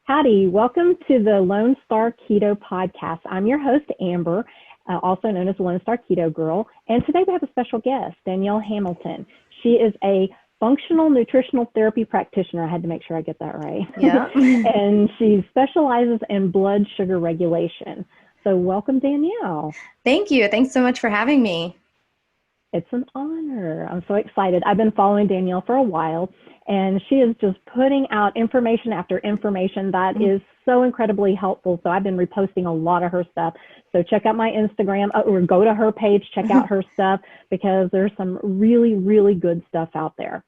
Howdy, welcome to the Lone Star Keto podcast. I'm your host, Amber, also known as the Lone Star Keto Girl. And today we have a special guest, Danielle Hamilton. She is a functional nutritional therapy practitioner. I had to make sure I get that right. Yeah. And she specializes in blood sugar regulation. So welcome, Danielle. Thank you. Thanks so much for having me. It's an honor. I'm so excited. I've been following Danielle for a while, and she is just putting out information after information that is so incredibly helpful. So I've been reposting a lot of her stuff. So check out my Instagram or go to her page, check out her stuff, because there's some really, really good stuff out there.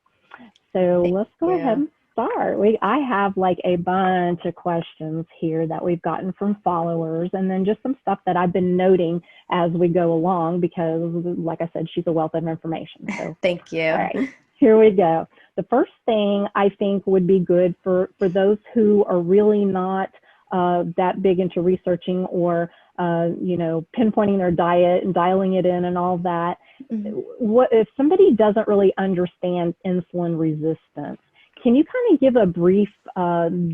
So let's go ahead and start. I have like a bunch of questions here that we've gotten from followers, and then just some stuff that I've been noting as we go along because, like I said, she's a wealth of information. So thank you. All right, here we go. The first thing I think would be good for those who are really not that big into researching or pinpointing their diet and dialing it in and all that. What if somebody doesn't really understand insulin resistance? Can you kind of give a brief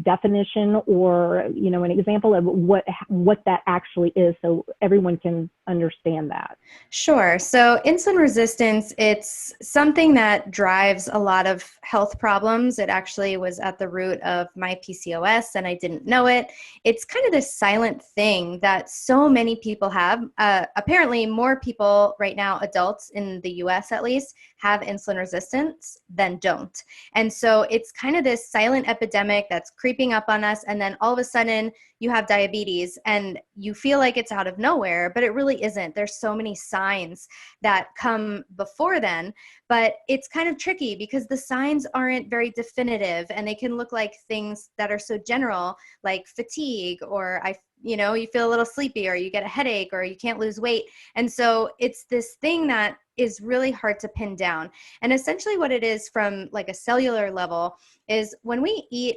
definition or, an example of what that actually is so everyone can understand that? Sure. So insulin resistance, it's something that drives a lot of health problems. It actually was at the root of my PCOS and I didn't know it. It's kind of this silent thing that so many people have. Apparently more people right now, adults in the US at least, have insulin resistance than don't. And so it's kind of this silent epidemic that's creeping up on us. And then all of a sudden you have diabetes and you feel like it's out of nowhere, but it really isn't. There's so many signs that come before then, but it's kind of tricky because the signs aren't very definitive and they can look like things that are so general, like fatigue or you feel a little sleepy or you get a headache or you can't lose weight. And so it's this thing that is really hard to pin down. And essentially what it is from like a cellular level is when we eat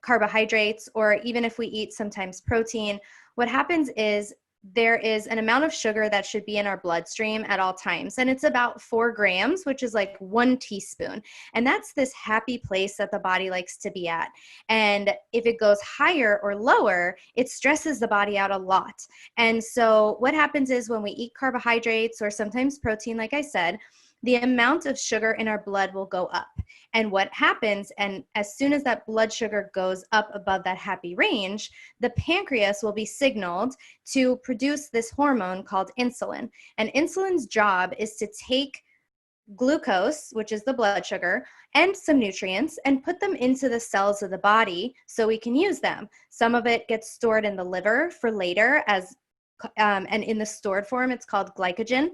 carbohydrates, or even if we eat sometimes protein, what happens is there is an amount of sugar that should be in our bloodstream at all times. And it's about 4 grams, which is like 1 teaspoon. And that's this happy place that the body likes to be at. And if it goes higher or lower, it stresses the body out a lot. And so what happens is when we eat carbohydrates or sometimes protein, like I said, the amount of sugar in our blood will go up. And what happens, and as soon as that blood sugar goes up above that happy range, the pancreas will be signaled to produce this hormone called insulin. And insulin's job is to take glucose, which is the blood sugar, and some nutrients and put them into the cells of the body so we can use them. Some of it gets stored in the liver for later and in the stored form, it's called glycogen.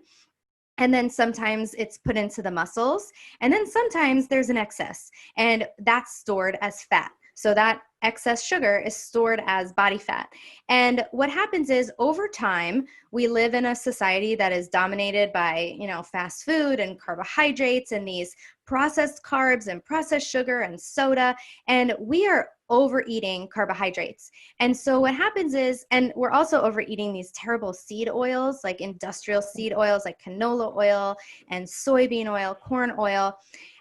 And then sometimes it's put into the muscles. And then sometimes there's an excess, and that's stored as fat. So that excess sugar is stored as body fat. And what happens is over time, we live in a society that is dominated by, fast food and carbohydrates and these processed carbs and processed sugar and soda. And we are overeating carbohydrates. And so what happens is, and we're also overeating these terrible seed oils, like industrial seed oils, like canola oil and soybean oil, corn oil.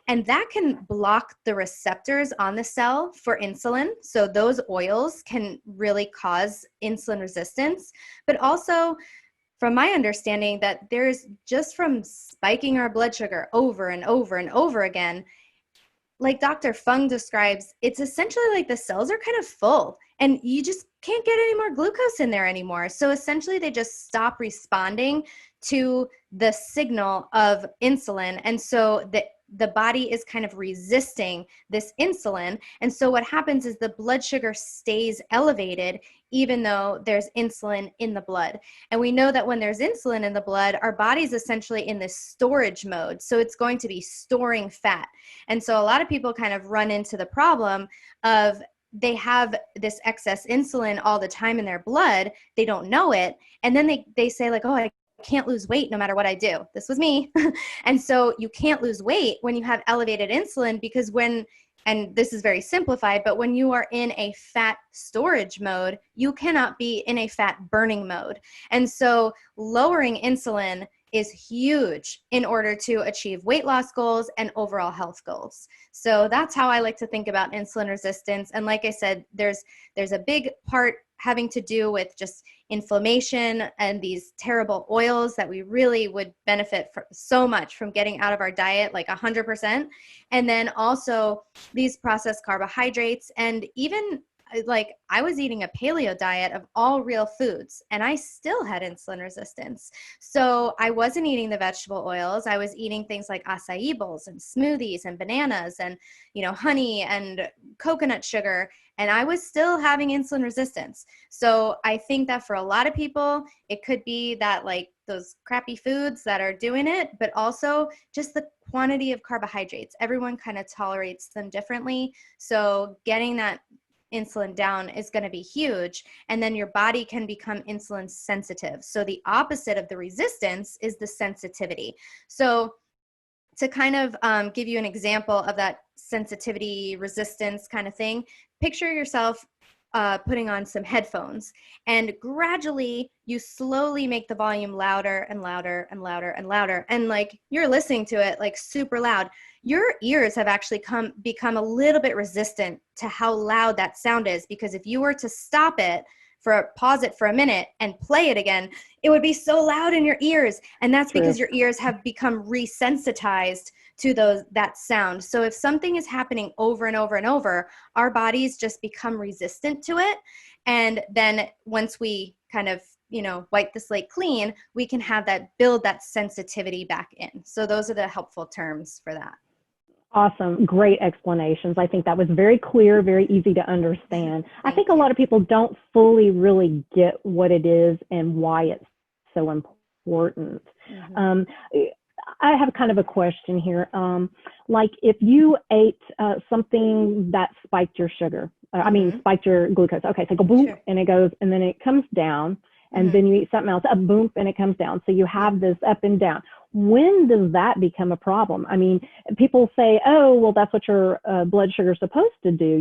And that can block the receptors on the cell for insulin. So those oils can really cause insulin resistance. But also, from my understanding, that there's just from spiking our blood sugar over and over and over again, like Dr. Fung describes, it's essentially like the cells are kind of full and you just can't get any more glucose in there anymore. So essentially they just stop responding to the signal of insulin. And so the body is kind of resisting this insulin. And so what happens is the blood sugar stays elevated even though there's insulin in the blood. And we know that when there's insulin in the blood, our body's essentially in this storage mode. So it's going to be storing fat. And so a lot of people kind of run into the problem of they have this excess insulin all the time in their blood. They don't know it. And then they say like, oh, I can't lose weight no matter what I do. This was me. And so you can't lose weight when you have elevated insulin because and this is very simplified, but when you are in a fat storage mode, you cannot be in a fat burning mode. And so lowering insulin is huge in order to achieve weight loss goals and overall health goals. So that's how I like to think about insulin resistance. And like I said, there's a big part having to do with just inflammation and these terrible oils that we really would benefit so much from getting out of our diet, like 100%. And then also these processed carbohydrates, and even like I was eating a paleo diet of all real foods and I still had insulin resistance. So I wasn't eating the vegetable oils. I was eating things like acai bowls and smoothies and bananas and, honey and coconut sugar. And I was still having insulin resistance. So I think that for a lot of people, it could be that like those crappy foods that are doing it, but also just the quantity of carbohydrates. Everyone kind of tolerates them differently. So getting that insulin down is going to be huge. And then your body can become insulin sensitive. So the opposite of the resistance is the sensitivity. So to kind of give you an example of that sensitivity resistance kind of thing, picture yourself putting on some headphones, and gradually you slowly make the volume louder and louder and louder and louder. And like you're listening to it like super loud. Your ears have actually become a little bit resistant to how loud that sound is, because if you were to pause it for a minute and play it again, it would be so loud in your ears. And that's because your ears have become resensitized to that sound. So if something is happening over and over and over, our bodies just become resistant to it. And then once we kind of, wipe the slate clean, we can build that sensitivity back in. So those are the helpful terms for that. Awesome. Great explanations. I think that was very clear, very easy to understand. I think a lot of people don't fully really get what it is and why it's so important. Mm-hmm. I have kind of a question here. Like if you ate something that spiked your sugar, spiked your glucose. Okay, so go boom, and it goes, and then it comes down, and then you eat something else, a boom, and it comes down. So you have this up and down. When does that become a problem? I mean, people say, oh, well, that's what your blood sugar is supposed to do.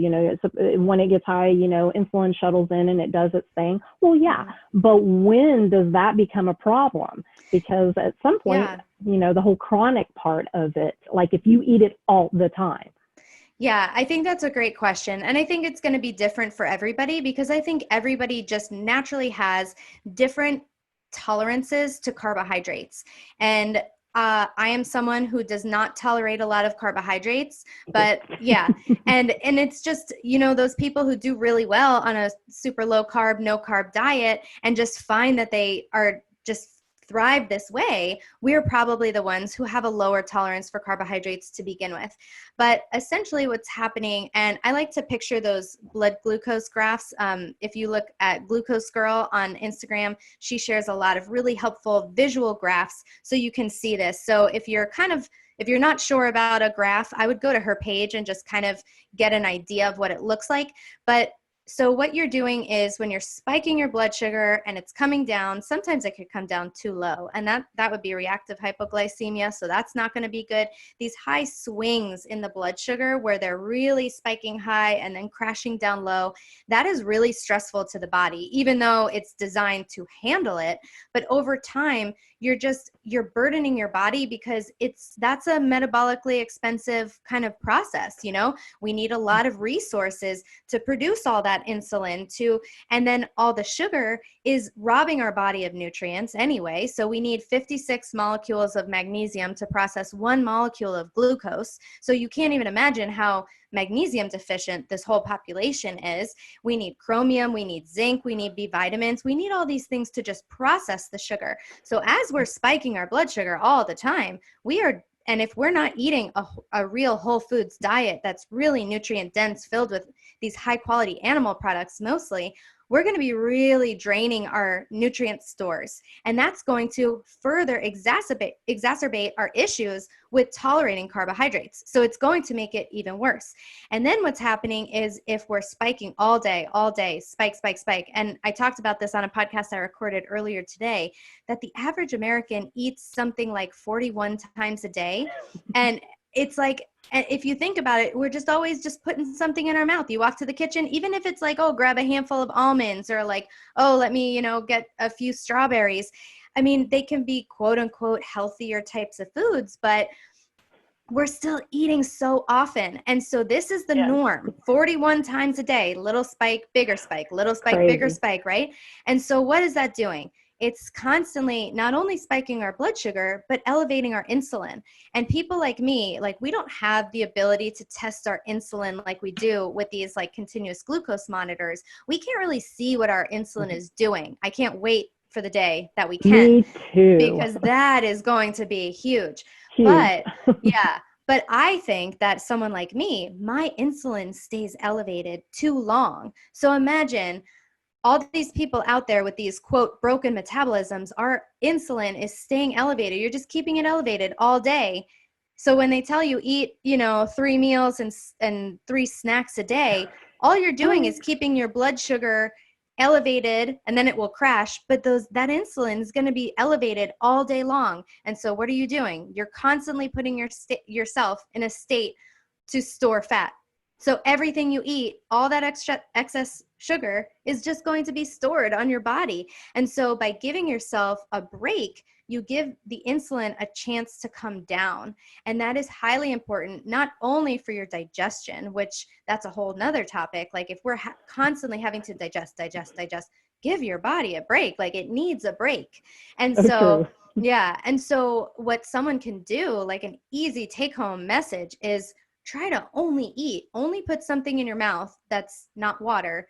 When it gets high, insulin shuttles in and it does its thing. Well, yeah, but when does that become a problem? Because at some point, the whole chronic part of it, like if you eat it all the time. Yeah, I think that's a great question. And I think it's going to be different for everybody, because I think everybody just naturally has different tolerances to carbohydrates. And I am someone who does not tolerate a lot of carbohydrates, but yeah. And it's just, those people who do really well on a super low carb, no carb diet and just find that they are just thrive this way, we're probably the ones who have a lower tolerance for carbohydrates to begin with. But essentially what's happening, and I like to picture those blood glucose graphs. If you look at Glucose Girl on Instagram, she shares a lot of really helpful visual graphs so you can see this. So if you're not sure about a graph, I would go to her page and just kind of get an idea of what it looks like. But so what you're doing is when you're spiking your blood sugar and it's coming down, sometimes it could come down too low, and that would be reactive hypoglycemia. So that's not going to be good. These high swings in the blood sugar where they're really spiking high and then crashing down low, that is really stressful to the body, even though it's designed to handle it. But over time, you're burdening your body, because that's a metabolically expensive kind of process. We need a lot of resources to produce all that insulin and then all the sugar is robbing our body of nutrients anyway. So we need 56 molecules of magnesium to process 1 molecule of glucose. So you can't even imagine how magnesium deficient this whole population is. We need chromium, we need zinc, we need B vitamins, we need all these things to just process the sugar. So as we're spiking our blood sugar all the time, and if we're not eating a real whole foods diet that's really nutrient dense, filled with these high quality animal products mostly, we're going to be really draining our nutrient stores. And that's going to further exacerbate our issues with tolerating carbohydrates. So it's going to make it even worse. And then what's happening is if we're spiking all day, spike. And I talked about this on a podcast I recorded earlier today, that the average American eats something like 41 times a day. And it's like, if you think about it, we're just always just putting something in our mouth. You walk to the kitchen, even if it's like, oh, grab a handful of almonds, or like, oh, let me, get a few strawberries. I mean, they can be quote unquote healthier types of foods, but we're still eating so often. And so this is the norm, 41 times a day, little spike, bigger spike, little spike, Crazy. bigger spike, right? And so what is that doing? It's constantly not only spiking our blood sugar, but elevating our insulin. And people like me, like we don't have the ability to test our insulin like we do with these like continuous glucose monitors. We can't really see what our insulin is doing. I can't wait for the day that we can. Me too. Because that is going to be huge. Huge. But yeah, but I think that someone like me, my insulin stays elevated too long. So imagine all these people out there with these quote broken metabolisms, our insulin is staying elevated. You're just keeping it elevated all day. So when they tell you eat, 3 meals and 3 snacks a day, all you're doing is keeping your blood sugar elevated, and then it will crash. But that insulin is going to be elevated all day long. And so what are you doing? You're constantly putting yourself in a state to store fat. So everything you eat, all that excess sugar is just going to be stored on your body. And so by giving yourself a break, you give the insulin a chance to come down. And that is highly important, not only for your digestion, which that's a whole nother topic. Like if we're constantly having to digest, give your body a break. Like it needs a break. And so, yeah. And so what someone can do, like an easy take home message is try to only put something in your mouth that's not water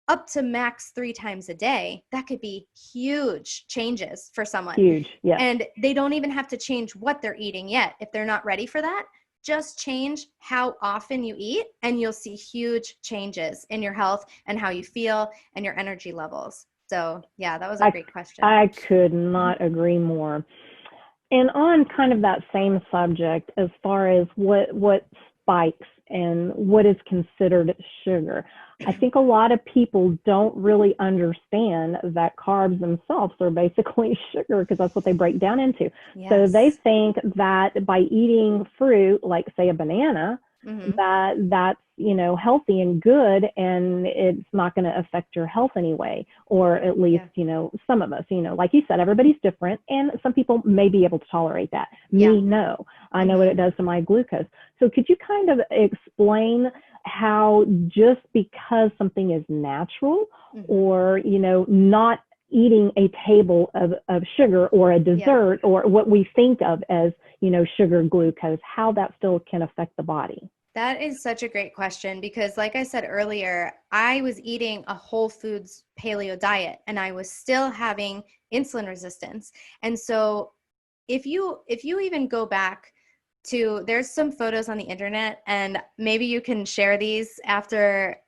up to max 3 times a day. That could be huge changes for someone. Huge, yeah. And they don't even have to change what they're eating yet. If they're not ready for that, just change how often you eat and you'll see huge changes in your health and how you feel and your energy levels. So yeah, that was a great question. I could not agree more. And on kind of that same subject, as far as what spikes and what is considered sugar, I think a lot of people don't really understand that carbs themselves are basically sugar, because that's what they break down into. Yes. So they think that by eating fruit, like say a banana, that's, healthy and good, and it's not going to affect your health anyway, or at least, some of us, like you said, everybody's different, and some people may be able to tolerate that. Me, no. I know what it does to my glucose. So could you kind of explain how just because something is natural or, not eating a table of sugar or a dessert or what we think of as, sugar glucose, how that still can affect the body? That is such a great question, because like I said earlier, I was eating a whole foods paleo diet and I was still having insulin resistance. And so if you even go back to, there's some photos on the internet, and maybe you can share these after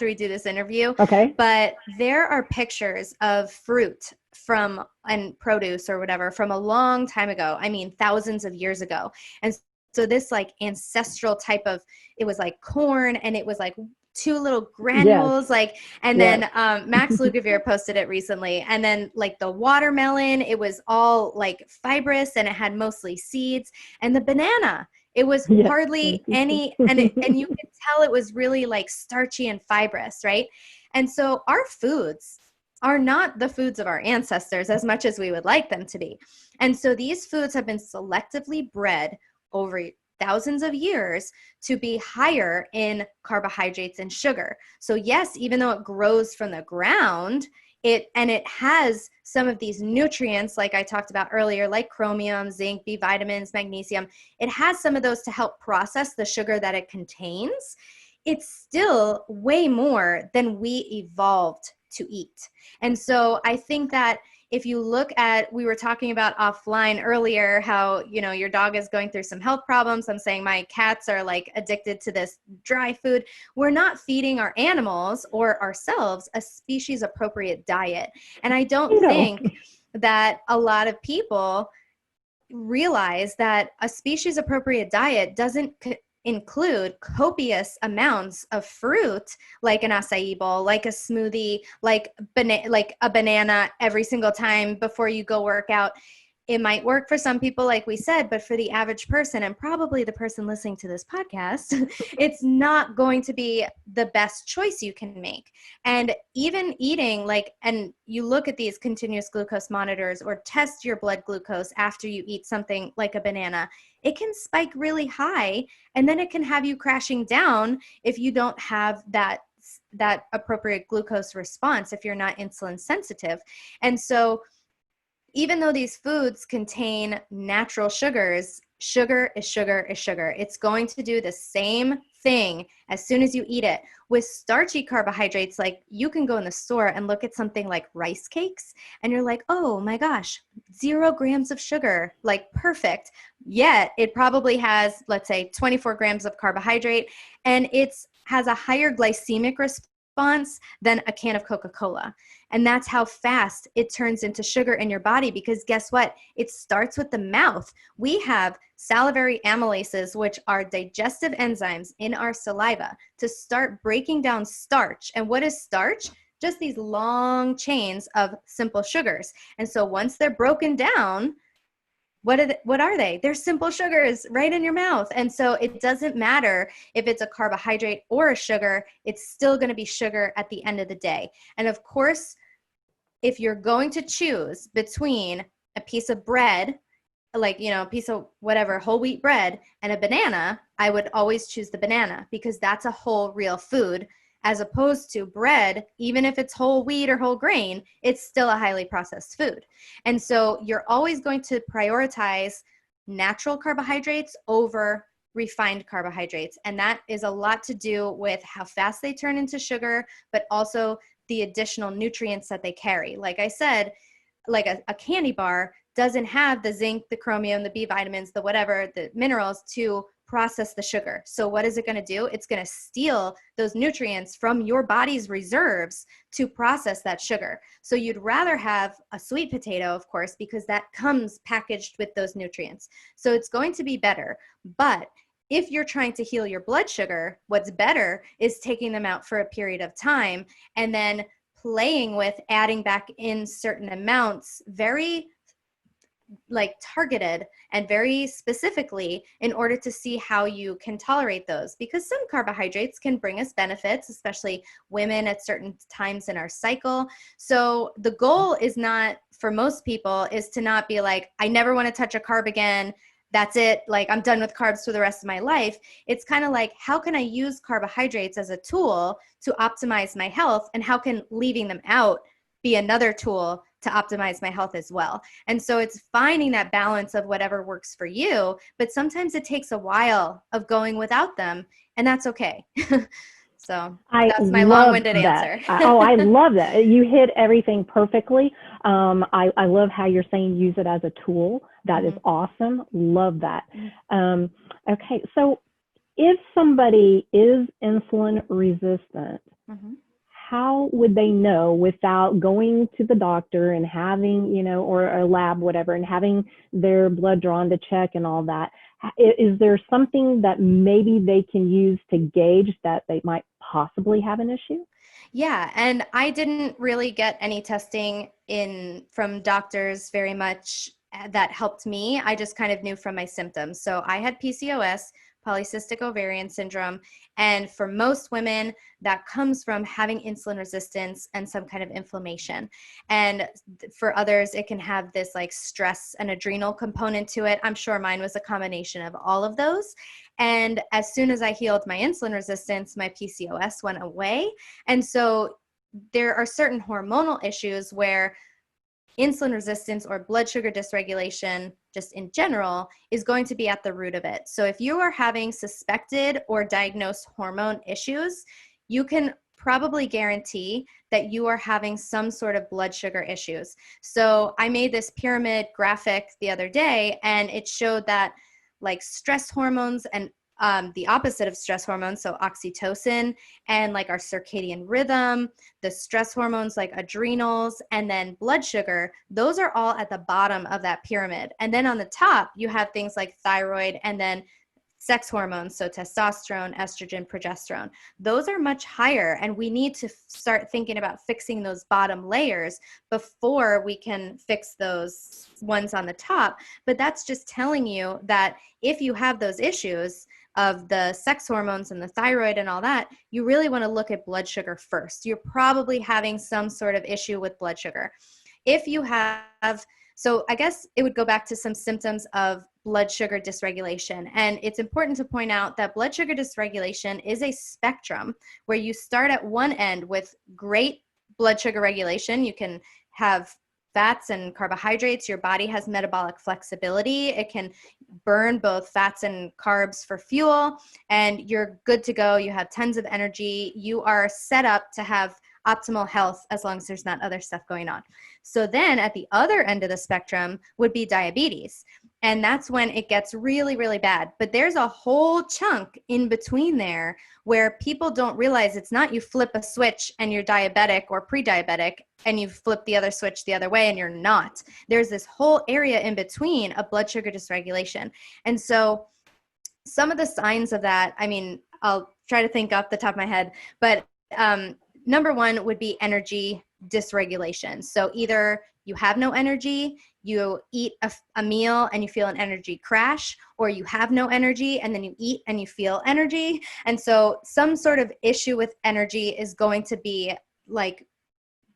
we do this interview. Okay. But there are pictures of fruit and produce or whatever from a long time ago. I mean, thousands of years ago. And so this like ancestral type of, it was like corn, and it was like 2 little granules, and then Max Lugavere posted it recently. And then like the watermelon, it was all like fibrous and it had mostly seeds. And the banana, it was hardly any, and you could tell it was really like starchy and fibrous, right? And so our foods are not the foods of our ancestors as much as we would like them to be. And so these foods have been selectively bred over thousands of years to be higher in carbohydrates and sugar. So yes, even though it grows from the ground, it has some of these nutrients, like I talked about earlier, like chromium, zinc, B vitamins, magnesium. It has some of those to help process the sugar that it contains. It's still way more than we evolved to eat. And so I think that if you look at, we were talking about offline earlier, how, your dog is going through some health problems. I'm saying my cats are like addicted to this dry food. We're not feeding our animals or ourselves a species appropriate diet. And I don't think that a lot of people realize that a species appropriate diet doesn't include copious amounts of fruit, like an acai bowl, like a smoothie, like a banana every single time before you go work out. it might work for some people, like we said, but for the average person, and probably the person listening to this podcast, it's not going to be the best choice you can make. And even eating and you look at these continuous glucose monitors or test your blood glucose after you eat something like a banana, it can spike really high, and then it can have you crashing down if you don't have that appropriate glucose response, if you're not insulin sensitive. And so even though these foods contain natural sugars, sugar is sugar is sugar. It's going to do the same thing as soon as you eat it. With starchy carbohydrates, like you can go in the store and look at something like rice cakes, and you're like, oh my gosh, 0 grams of sugar, like perfect. Yet it probably has, let's say, 24 grams of carbohydrate, and it has a higher glycemic response than a can of Coca-Cola. And that's how fast it turns into sugar in your body, because guess what? It starts with the mouth. We have salivary amylases, which are digestive enzymes in our saliva, to start breaking down starch. And what is starch? Just these long chains of simple sugars. And so once they're broken down, what are they? They're simple sugars right in your mouth. And so it doesn't matter if it's a carbohydrate or a sugar, it's still going to be sugar at the end of the day. And of course, if you're going to choose between a piece of bread, like, a piece of whatever, whole wheat bread, and a banana, I would always choose the banana, because that's a whole real food, as opposed to bread. Even if it's whole wheat or whole grain, it's still a highly processed food. And so you're always going to prioritize natural carbohydrates over refined carbohydrates. And that is a lot to do with how fast they turn into sugar, but also the additional nutrients that they carry. Like I said, like a candy bar doesn't have the zinc, the chromium, the B vitamins, the whatever, the minerals to process the sugar. So what is it going to do? It's going to steal those nutrients from your body's reserves to process that sugar. So you'd rather have a sweet potato, of course, because that comes packaged with those nutrients. So it's going to be better. But if you're trying to heal your blood sugar, what's better is taking them out for a period of time and then playing with adding back in certain amounts, very targeted and very specifically, in order to see how you can tolerate those. Because some carbohydrates can bring us benefits, especially women at certain times in our cycle. So the goal is not, for most people, is to not be like, I never want to touch a carb again. That's it. Like, I'm done with carbs for the rest of my life. It's kind of like, how can I use carbohydrates as a tool to optimize my health? And how can leaving them out be another tool to optimize my health as well? And so it's finding that balance of whatever works for you, but sometimes it takes a while of going without them, and that's okay. So that's my long-winded answer. I love that. You hit everything perfectly. I love how you're saying use it as a tool. That is awesome. Love that. Okay, so if somebody is insulin resistant, how would they know without going to the doctor and having, or a lab, whatever, and having their blood drawn to check and all that? Is there something that maybe they can use to gauge that they might possibly have an issue? Yeah, and I didn't really get any testing from doctors very much that helped me. I just kind of knew from my symptoms. So I had PCOS, polycystic ovarian syndrome. And for most women, that comes from having insulin resistance and some kind of inflammation. And for others, it can have this stress and adrenal component to it. I'm sure mine was a combination of all of those. And as soon as I healed my insulin resistance, my PCOS went away. And so there are certain hormonal issues where insulin resistance or blood sugar dysregulation, just in general, is going to be at the root of it. So if you are having suspected or diagnosed hormone issues, you can probably guarantee that you are having some sort of blood sugar issues. So I made this pyramid graphic the other day, and it showed that stress hormones and the opposite of stress hormones, so oxytocin and our circadian rhythm, the stress hormones like adrenals, and then blood sugar, those are all at the bottom of that pyramid. And then on the top, you have things like thyroid and then sex hormones, so testosterone, estrogen, progesterone. Those are much higher, and we need to start thinking about fixing those bottom layers before we can fix those ones on the top. But that's just telling you that if you have those issues of the sex hormones and the thyroid and all that, you really want to look at blood sugar first. You're probably having some sort of issue with blood sugar. If you have, so I guess it would go back to some symptoms of blood sugar dysregulation. And it's important to point out that blood sugar dysregulation is a spectrum where you start at one end with great blood sugar regulation. You can have fats and carbohydrates. Your body has metabolic flexibility. It can burn both fats and carbs for fuel, and you're good to go. You have tons of energy. You are set up to have optimal health as long as there's not other stuff going on. So then at the other end of the spectrum would be diabetes. And that's when it gets really, really bad. But there's a whole chunk in between there where people don't realize it's not you flip a switch and you're diabetic or pre-diabetic and you flip the other switch the other way and you're not. There's this whole area in between of blood sugar dysregulation. And so some of the signs of that, I mean, I'll try to think off the top of my head, but number one would be energy dysregulation. So either you have no energy, you eat a meal and you feel an energy crash, or you have no energy and then you eat and you feel energy. And so some sort of issue with energy is going to be like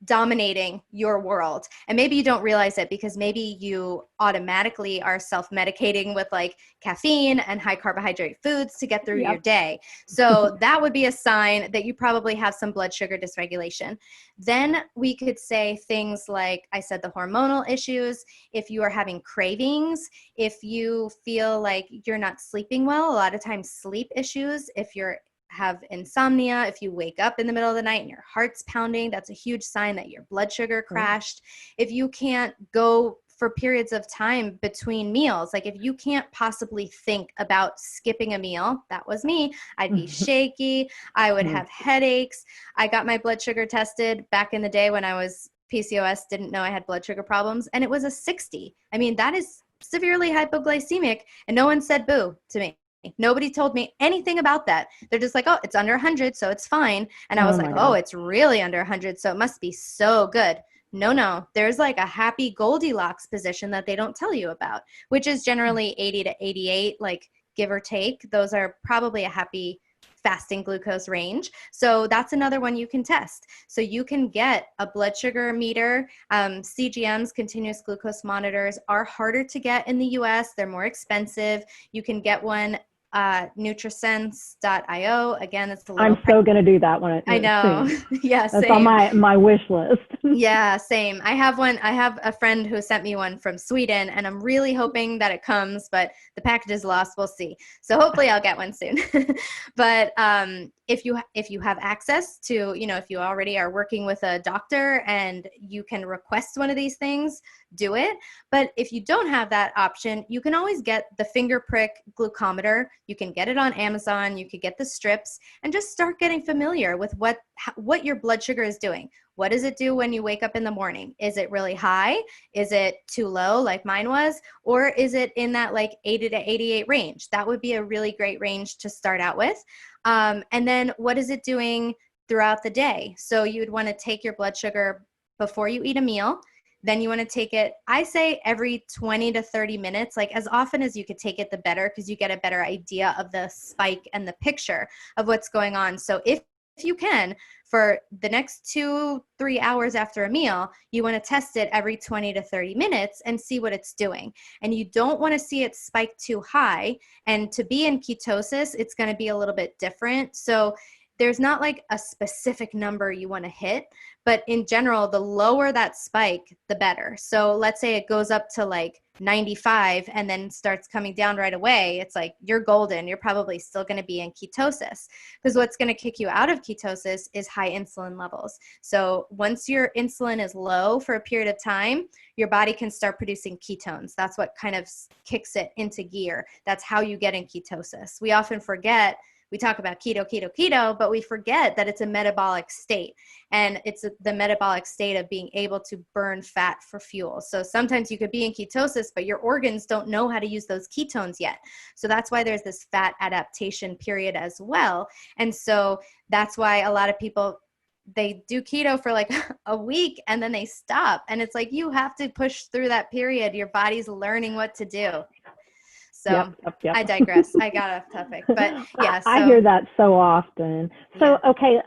dominating your world. And maybe you don't realize it because maybe you automatically are self-medicating with like caffeine and high carbohydrate foods to get through your day. So that would be a sign that you probably have some blood sugar dysregulation. Then we could say things like I said, the hormonal issues, if you are having cravings, if you feel like you're not sleeping well, a lot of times sleep issues, if you're have insomnia, if you wake up in the middle of the night and your heart's pounding, that's a huge sign that your blood sugar crashed. If you can't go for periods of time between meals, like if you can't possibly think about skipping a meal, that was me, I'd be shaky, I would have headaches. I got my blood sugar tested back in the day when I was PCOS, didn't know I had blood sugar problems, and it was a 60. I mean, that is severely hypoglycemic, and no one said boo to me. Nobody told me anything about that. They're just like, oh, it's under 100, so it's fine. And I was like, oh, it's really under 100, so it must be so good. No, there's like a happy Goldilocks position that they don't tell you about, which is generally 80 to 88, like give or take. Those are probably a happy fasting glucose range. So that's another one you can test. So you can get a blood sugar meter. CGMs, continuous glucose monitors, are harder to get in the US. They're more expensive. You can get one Nutrisense.io. Again, it's a little. I'm so going to do that one. I know. Yeah, that's same. on my wish list. Yeah, same. I have one. I have a friend who sent me one from Sweden, and I'm really hoping that it comes, but the package is lost. We'll see. So hopefully I'll get one soon. But if you have access to, if you already are working with a doctor and you can request one of these things, do it. But if you don't have that option, you can always get the finger prick glucometer. You can get it on Amazon. You could get the strips and just start getting familiar with what your blood sugar is doing. What does it do when you wake up in the morning? Is it really high? Is it too low like mine was? Or is it in that like 80 to 88 range? That would be a really great range to start out with. And then what is it doing throughout the day? So you'd want to take your blood sugar before you eat a meal. Then you want to take it, I say every 20 to 30 minutes, like as often as you could take it, the better, because you get a better idea of the spike and the picture of what's going on. So if you can, for the next 2-3 hours after a meal, you want to test it every 20 to 30 minutes and see what it's doing. And you don't want to see it spike too high. And to be in ketosis, it's going to be a little bit different. So there's not like a specific number you want to hit, but in general, the lower that spike, the better. So let's say it goes up to like 95 and then starts coming down right away. It's like you're golden. You're probably still going to be in ketosis, because what's going to kick you out of ketosis is high insulin levels. So once your insulin is low for a period of time, your body can start producing ketones. That's what kind of kicks it into gear. That's how you get in ketosis. We often forget we talk about keto, keto, keto, but we forget that it's a metabolic state, and it's the metabolic state of being able to burn fat for fuel. So sometimes you could be in ketosis, but your organs don't know how to use those ketones yet. So that's why there's this fat adaptation period as well. And so that's why a lot of people, they do keto for like a week and then they stop. And it's like, you have to push through that period. Your body's learning what to do. So Yep. I digress. I got off topic, but yeah. So, I hear that so often. So, yeah. Okay,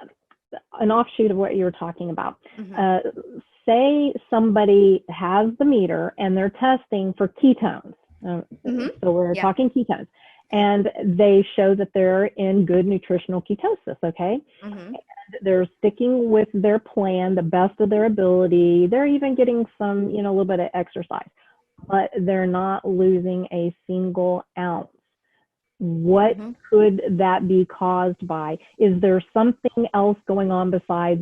an offshoot of what you were talking about. Say somebody has the meter and they're testing for ketones. So we're talking ketones. And they show that they're in good nutritional ketosis, okay? And they're sticking with their plan, the best of their ability. They're even getting some, a little bit of exercise, but they're not losing a single ounce. What could that be caused by? Is there something else going on besides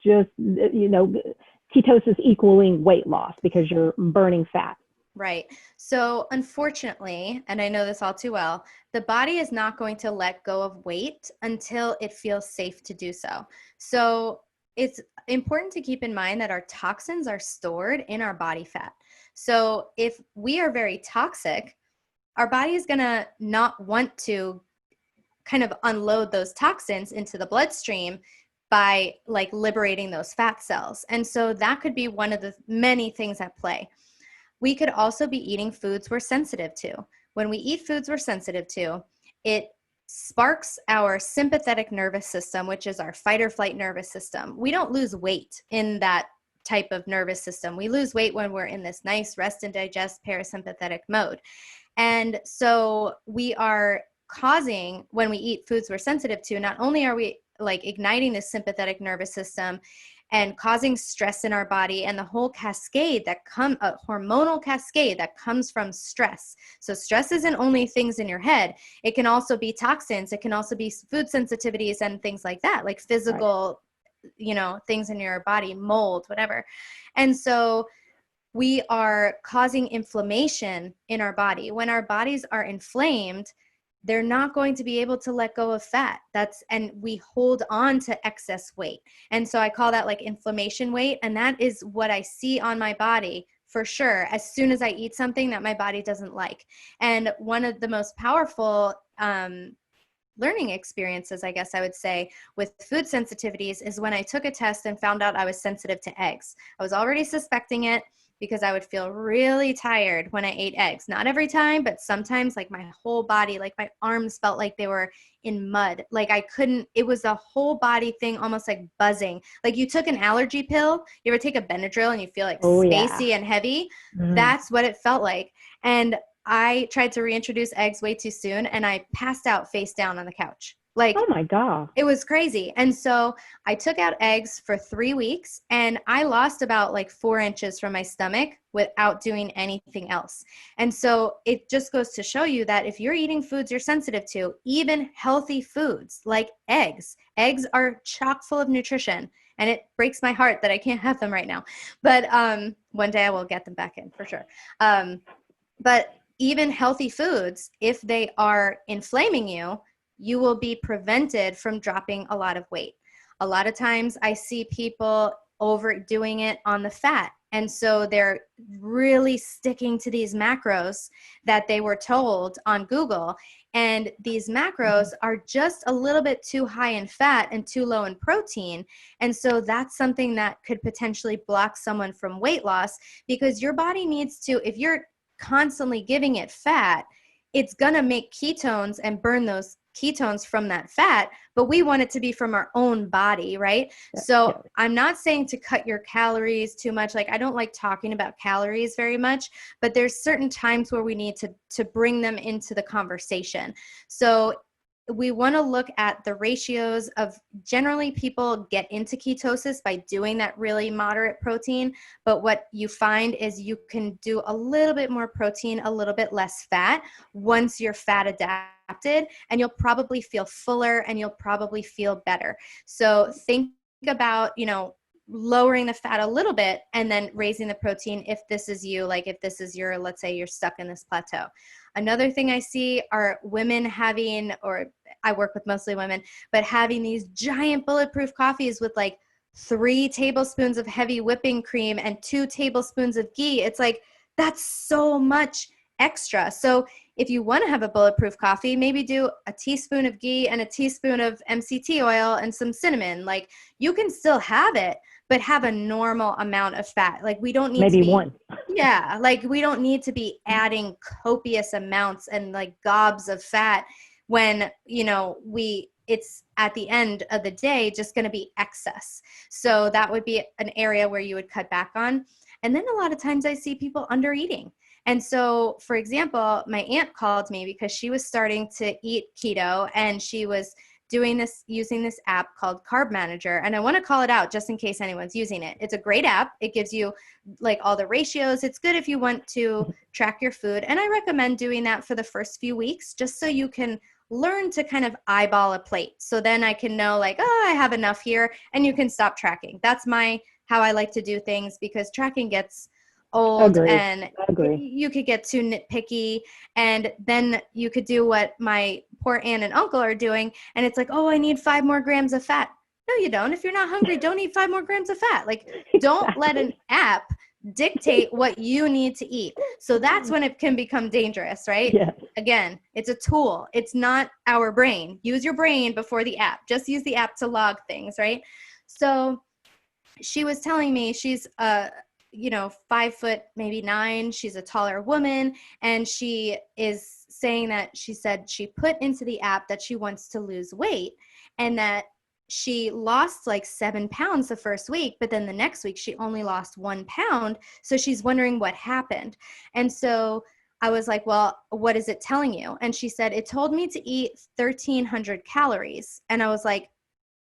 just, ketosis equaling weight loss because you're burning fat? Right. So unfortunately, and I know this all too well, the body is not going to let go of weight until it feels safe to do so. So it's important to keep in mind that our toxins are stored in our body fat. So if we are very toxic, our body is going to not want to kind of unload those toxins into the bloodstream by like liberating those fat cells. And so that could be one of the many things at play. We could also be eating foods we're sensitive to. When we eat foods we're sensitive to, it sparks our sympathetic nervous system, which is our fight or flight nervous system. We don't lose weight in that type of nervous system. We lose weight when we're in this nice rest and digest parasympathetic mode. And so we are causing, when we eat foods we're sensitive to, not only are we like igniting the sympathetic nervous system and causing stress in our body and the whole cascade that a hormonal cascade that comes from stress. So stress isn't only things in your head. It can also be toxins. It can also be food sensitivities and things like that, like physical, things in your body, mold, whatever. And so we are causing inflammation in our body. When our bodies are inflamed, they're not going to be able to let go of fat. And we hold on to excess weight. And so I call that like inflammation weight. And that is what I see on my body for sure, as soon as I eat something that my body doesn't like. And one of the most powerful learning experiences, I guess I would say, with food sensitivities is when I took a test and found out I was sensitive to eggs. I was already suspecting it, because I would feel really tired when I ate eggs. Not every time, but sometimes like my whole body, like my arms felt like they were in mud. Like it was a whole body thing, almost like buzzing. Like you took an allergy pill, you ever take a Benadryl and you feel like spacey and heavy? That's what it felt like. And I tried to reintroduce eggs way too soon and I passed out face down on the couch. Like, oh my God. It was crazy. And so I took out eggs for 3 weeks and I lost about like 4 inches from my stomach without doing anything else. And so it just goes to show you that if you're eating foods you're sensitive to, even healthy foods like eggs are chock full of nutrition. And it breaks my heart that I can't have them right now. But one day I will get them back in for sure. But even healthy foods, if they are inflaming you, you will be prevented from dropping a lot of weight. A lot of times I see people overdoing it on the fat. And so they're really sticking to these macros that they were told on Google. And these macros are just a little bit too high in fat and too low in protein. And so that's something that could potentially block someone from weight loss, because your body needs to, if you're constantly giving it fat, it's going to make ketones and burn those ketones from that fat, but we want it to be from our own body, right? So I'm not saying to cut your calories too much. Like, I don't like talking about calories very much, but there's certain times where we need to bring them into the conversation. So we want to look at the ratios of, generally people get into ketosis by doing that really moderate protein. But what you find is you can do a little bit more protein, a little bit less fat once you're fat adapted, and you'll probably feel fuller and you'll probably feel better. So think about, lowering the fat a little bit and then raising the protein if this is you, like if this is let's say you're stuck in this plateau. Another thing I see are women having, or I work with mostly women, but having these giant bulletproof coffees with like 3 tablespoons of heavy whipping cream and 2 tablespoons of ghee, it's like, that's so much extra. So if you want to have a bulletproof coffee, maybe do a teaspoon of ghee and a teaspoon of MCT oil and some cinnamon. Like, you can still have it, but have a normal amount of fat. Like, we don't need maybe to be, one. yeah, like we don't need to be adding copious amounts and like gobs of fat when, you know, it's at the end of the day just going to be excess. So that would be an area where you would cut back on. And then a lot of times I see people under eating. And so, for example, my aunt called me because she was starting to eat keto, and she was doing this using this app called Carb Manager. And I want to call it out just in case anyone's using it. It's a great app. It gives you like all the ratios. It's good if you want to track your food. And I recommend doing that for the first few weeks, just so you can learn to kind of eyeball a plate. So then I can know like, oh, I have enough here, and you can stop tracking. That's how I like to do things, because tracking gets old. Agree. And you could get too nitpicky, and then you could do what my poor aunt and uncle are doing, and it's like, oh, I need 5 more grams of fat. No, you don't. If you're not hungry, don't eat 5 more grams of fat. Like, don't let an app dictate what you need to eat. So that's when it can become dangerous, right? Yeah. Again, it's a tool. It's not our brain. Use your brain before the app. Just use the app to log things, right? So she was telling me she's 5 foot, maybe 9. She's a taller woman. And she is saying that she said she put into the app that she wants to lose weight, and that she lost like 7 pounds the first week, but then the next week she only lost 1 pound. So she's wondering what happened. And so I was like, well, what is it telling you? And she said, it told me to eat 1,300 calories. And I was like,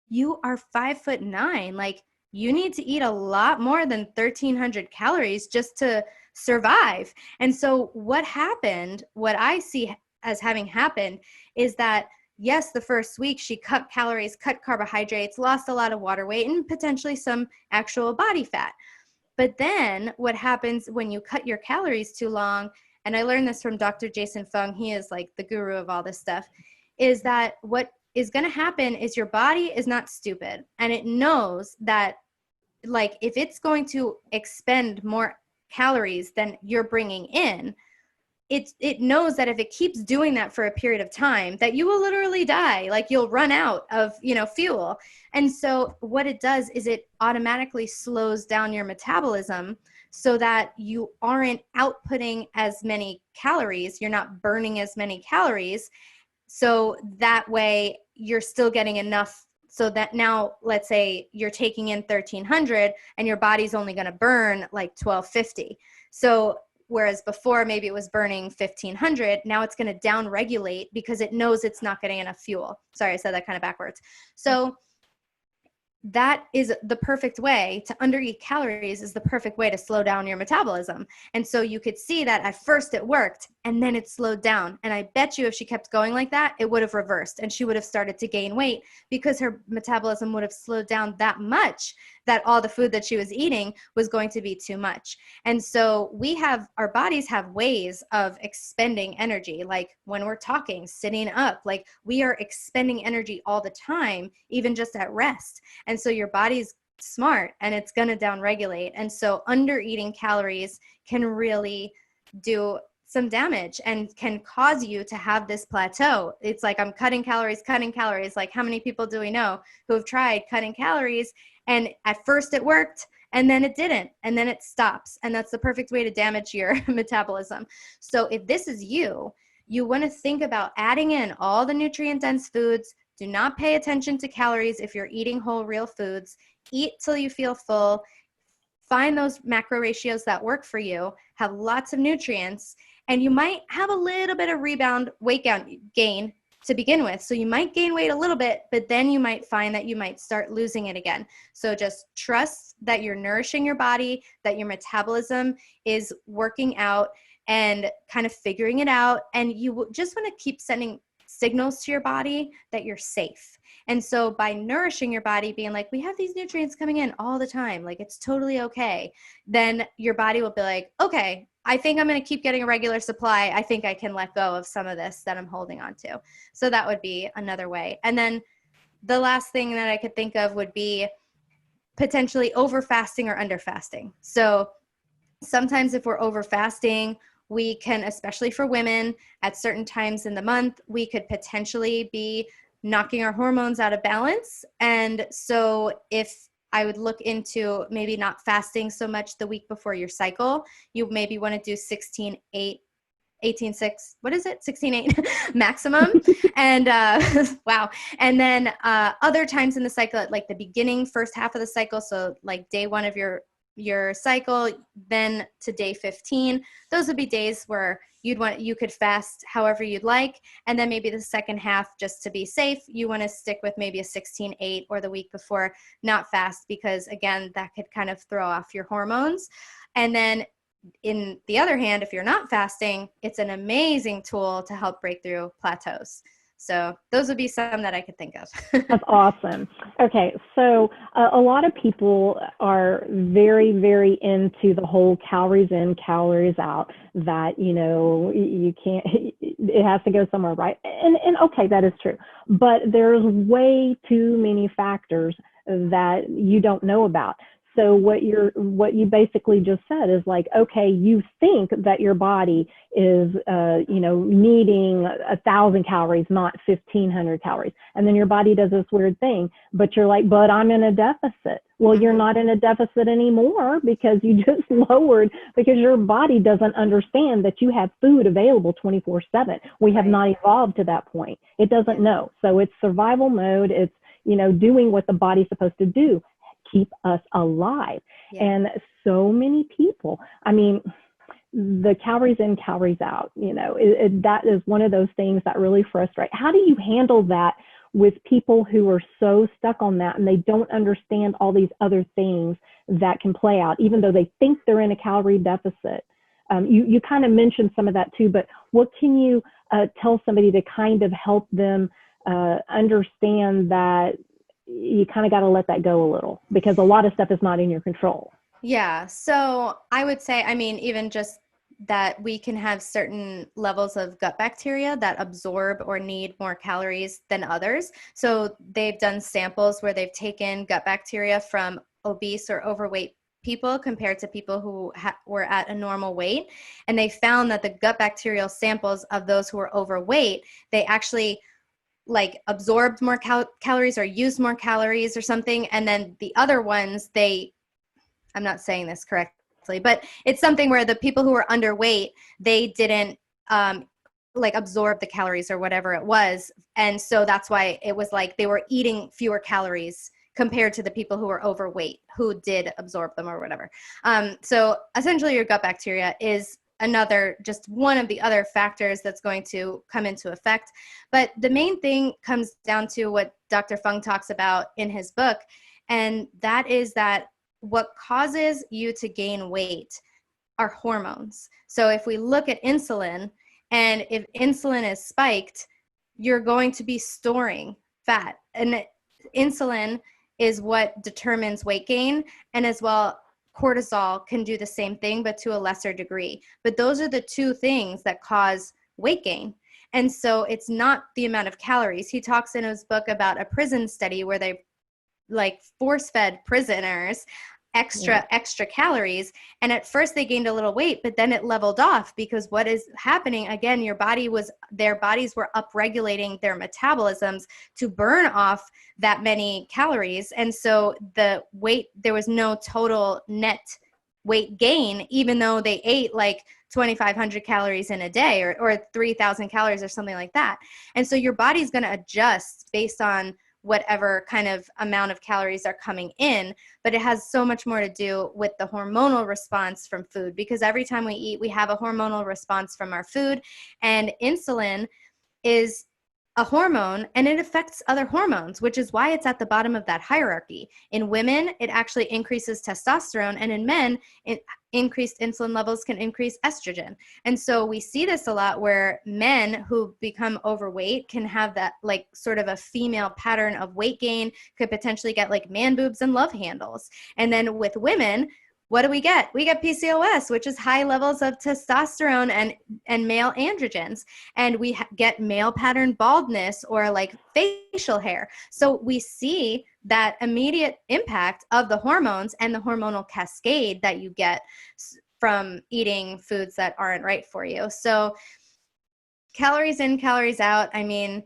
you are 5'9". Like, you need to eat a lot more than 1,300 calories just to survive. And so what I see as having happened is that, yes, the first week she cut calories, cut carbohydrates, lost a lot of water weight, and potentially some actual body fat. But then what happens when you cut your calories too long, and I learned this from Dr. Jason Fung, he is like the guru of all this stuff, is that what is going to happen is your body is not stupid, and it knows that, like, if it's going to expend more calories than you're bringing in, it knows that if it keeps doing that for a period of time, that you will literally die. Like, you'll run out of, fuel. And so what it does is it automatically slows down your metabolism so that you aren't outputting as many calories. You're not burning as many calories. So that way you're still getting enough, so that now, let's say you're taking in 1,300 and your body's only going to burn like 1,250. So whereas before maybe it was burning 1,500, now it's going to down regulate because it knows it's not getting enough fuel. Sorry, I said that kind of backwards. So that is the perfect way to undereat calories, is the perfect way to slow down your metabolism. And so you could see that at first it worked, and then it slowed down. And I bet you if she kept going like that, it would have reversed, and she would have started to gain weight because her metabolism would have slowed down that much that all the food that she was eating was going to be too much. And so our bodies have ways of expending energy. Like when we're talking, sitting up, like we are expending energy all the time, even just at rest. And so your body's smart, and it's going to downregulate. And so under eating calories can really do some damage and can cause you to have this plateau. It's like, I'm cutting calories. Like, how many people do we know who have tried cutting calories, and at first it worked, and then it didn't, and then it stops. And that's the perfect way to damage your metabolism. So if this is you want to think about adding in all the nutrient-dense foods. Do not pay attention to calories if you're eating whole, real foods. Eat till you feel full. Find those macro ratios that work for you. Have lots of nutrients. And you might have a little bit of rebound weight gain to begin with. So you might gain weight a little bit, but then you might find that you might start losing it again. So just trust that you're nourishing your body, that your metabolism is working out and kind of figuring it out. And you just want to keep sending signals to your body that you're safe. And so by nourishing your body, being like, we have these nutrients coming in all the time, like it's totally okay, then your body will be like, okay, I think I'm going to keep getting a regular supply. I think I can let go of some of this that I'm holding on to. So that would be another way. And then the last thing that I could think of would be potentially over fasting or under fasting. So sometimes if we're over fasting, we can, especially for women, at certain times in the month, we could potentially be knocking our hormones out of balance. And so if I would look into maybe not fasting so much the week before your cycle, you maybe want to do 16-8, 18-6, what is it? 16-8 maximum. And wow. And then other times in the cycle, like the beginning, first half of the cycle. So like day 1 of your cycle, then to day 15, those would be days where you could fast however you'd like. And then maybe the second half, just to be safe, you want to stick with maybe a 16-8 or the week before, not fast, because again, that could kind of throw off your hormones. And then in the other hand, if you're not fasting, it's an amazing tool to help break through plateaus. So those would be some that I could think of. That's awesome. Okay, so a lot of people are very, very into the whole calories in, calories out, that, you know, you can't, it has to go somewhere, right? And okay, that is true. But there's way too many factors that you don't know about. So what you basically just said is like, okay, you think that your body is, needing 1,000 calories, not 1,500 calories. And then your body does this weird thing, but you're like, but I'm in a deficit. Well, you're not in a deficit anymore, because you just lowered, because your body doesn't understand that you have food available 24/7. We have not evolved to that point. It doesn't know. So it's survival mode. It's, doing what the body's supposed to do. Keep us alive. Yeah. And so many people, I mean, the calories in, calories out, that is one of those things that really frustrate. How do you handle that with people who are so stuck on that and they don't understand all these other things that can play out, even though they think they're in a calorie deficit? You kind of mentioned some of that too, but what can you tell somebody to kind of help them understand that you kind of got to let that go a little, because a lot of stuff is not in your control? Yeah. So I would say, I mean, even just that we can have certain levels of gut bacteria that absorb or need more calories than others. So they've done samples where they've taken gut bacteria from obese or overweight people compared to people who were at a normal weight. And they found that the gut bacterial samples of those who were overweight, they actually like absorbed more calories or used more calories or something. And then the other ones, I'm not saying this correctly, but it's something where the people who were underweight, they didn't absorb the calories or whatever it was. And so that's why it was like they were eating fewer calories compared to the people who were overweight, who did absorb them or whatever. So essentially your gut bacteria is just one of the other factors that's going to come into effect. But the main thing comes down to what Dr. Fung talks about in his book, and that is that what causes you to gain weight are hormones. So if we look at insulin, and if insulin is spiked, you're going to be storing fat. And insulin is what determines weight gain, and as well, cortisol can do the same thing, but to a lesser degree. But those are the two things that cause weight gain. And so it's not the amount of calories. He talks in his book about a prison study where they force-fed prisoners extra calories. And at first they gained a little weight, but then it leveled off, because what is happening, again, their bodies were upregulating their metabolisms to burn off that many calories. And so there was no total net weight gain, even though they ate like 2,500 calories in a day or 3,000 calories or something like that. And so your body's going to adjust based on whatever kind of amount of calories are coming in, but it has so much more to do with the hormonal response from food, because every time we eat, we have a hormonal response from our food, and insulin is a hormone and it affects other hormones, which is why it's at the bottom of that hierarchy. In women, it actually increases testosterone, and in men, increased insulin levels can increase estrogen. And so we see this a lot where men who become overweight can have that like sort of a female pattern of weight gain, could potentially get like man boobs and love handles. And then with women, what do? We get PCOS, which is high levels of testosterone and male androgens. And we get male pattern baldness or like facial hair. So we see that immediate impact of the hormones and the hormonal cascade that you get from eating foods that aren't right for you. So calories in, calories out. I mean,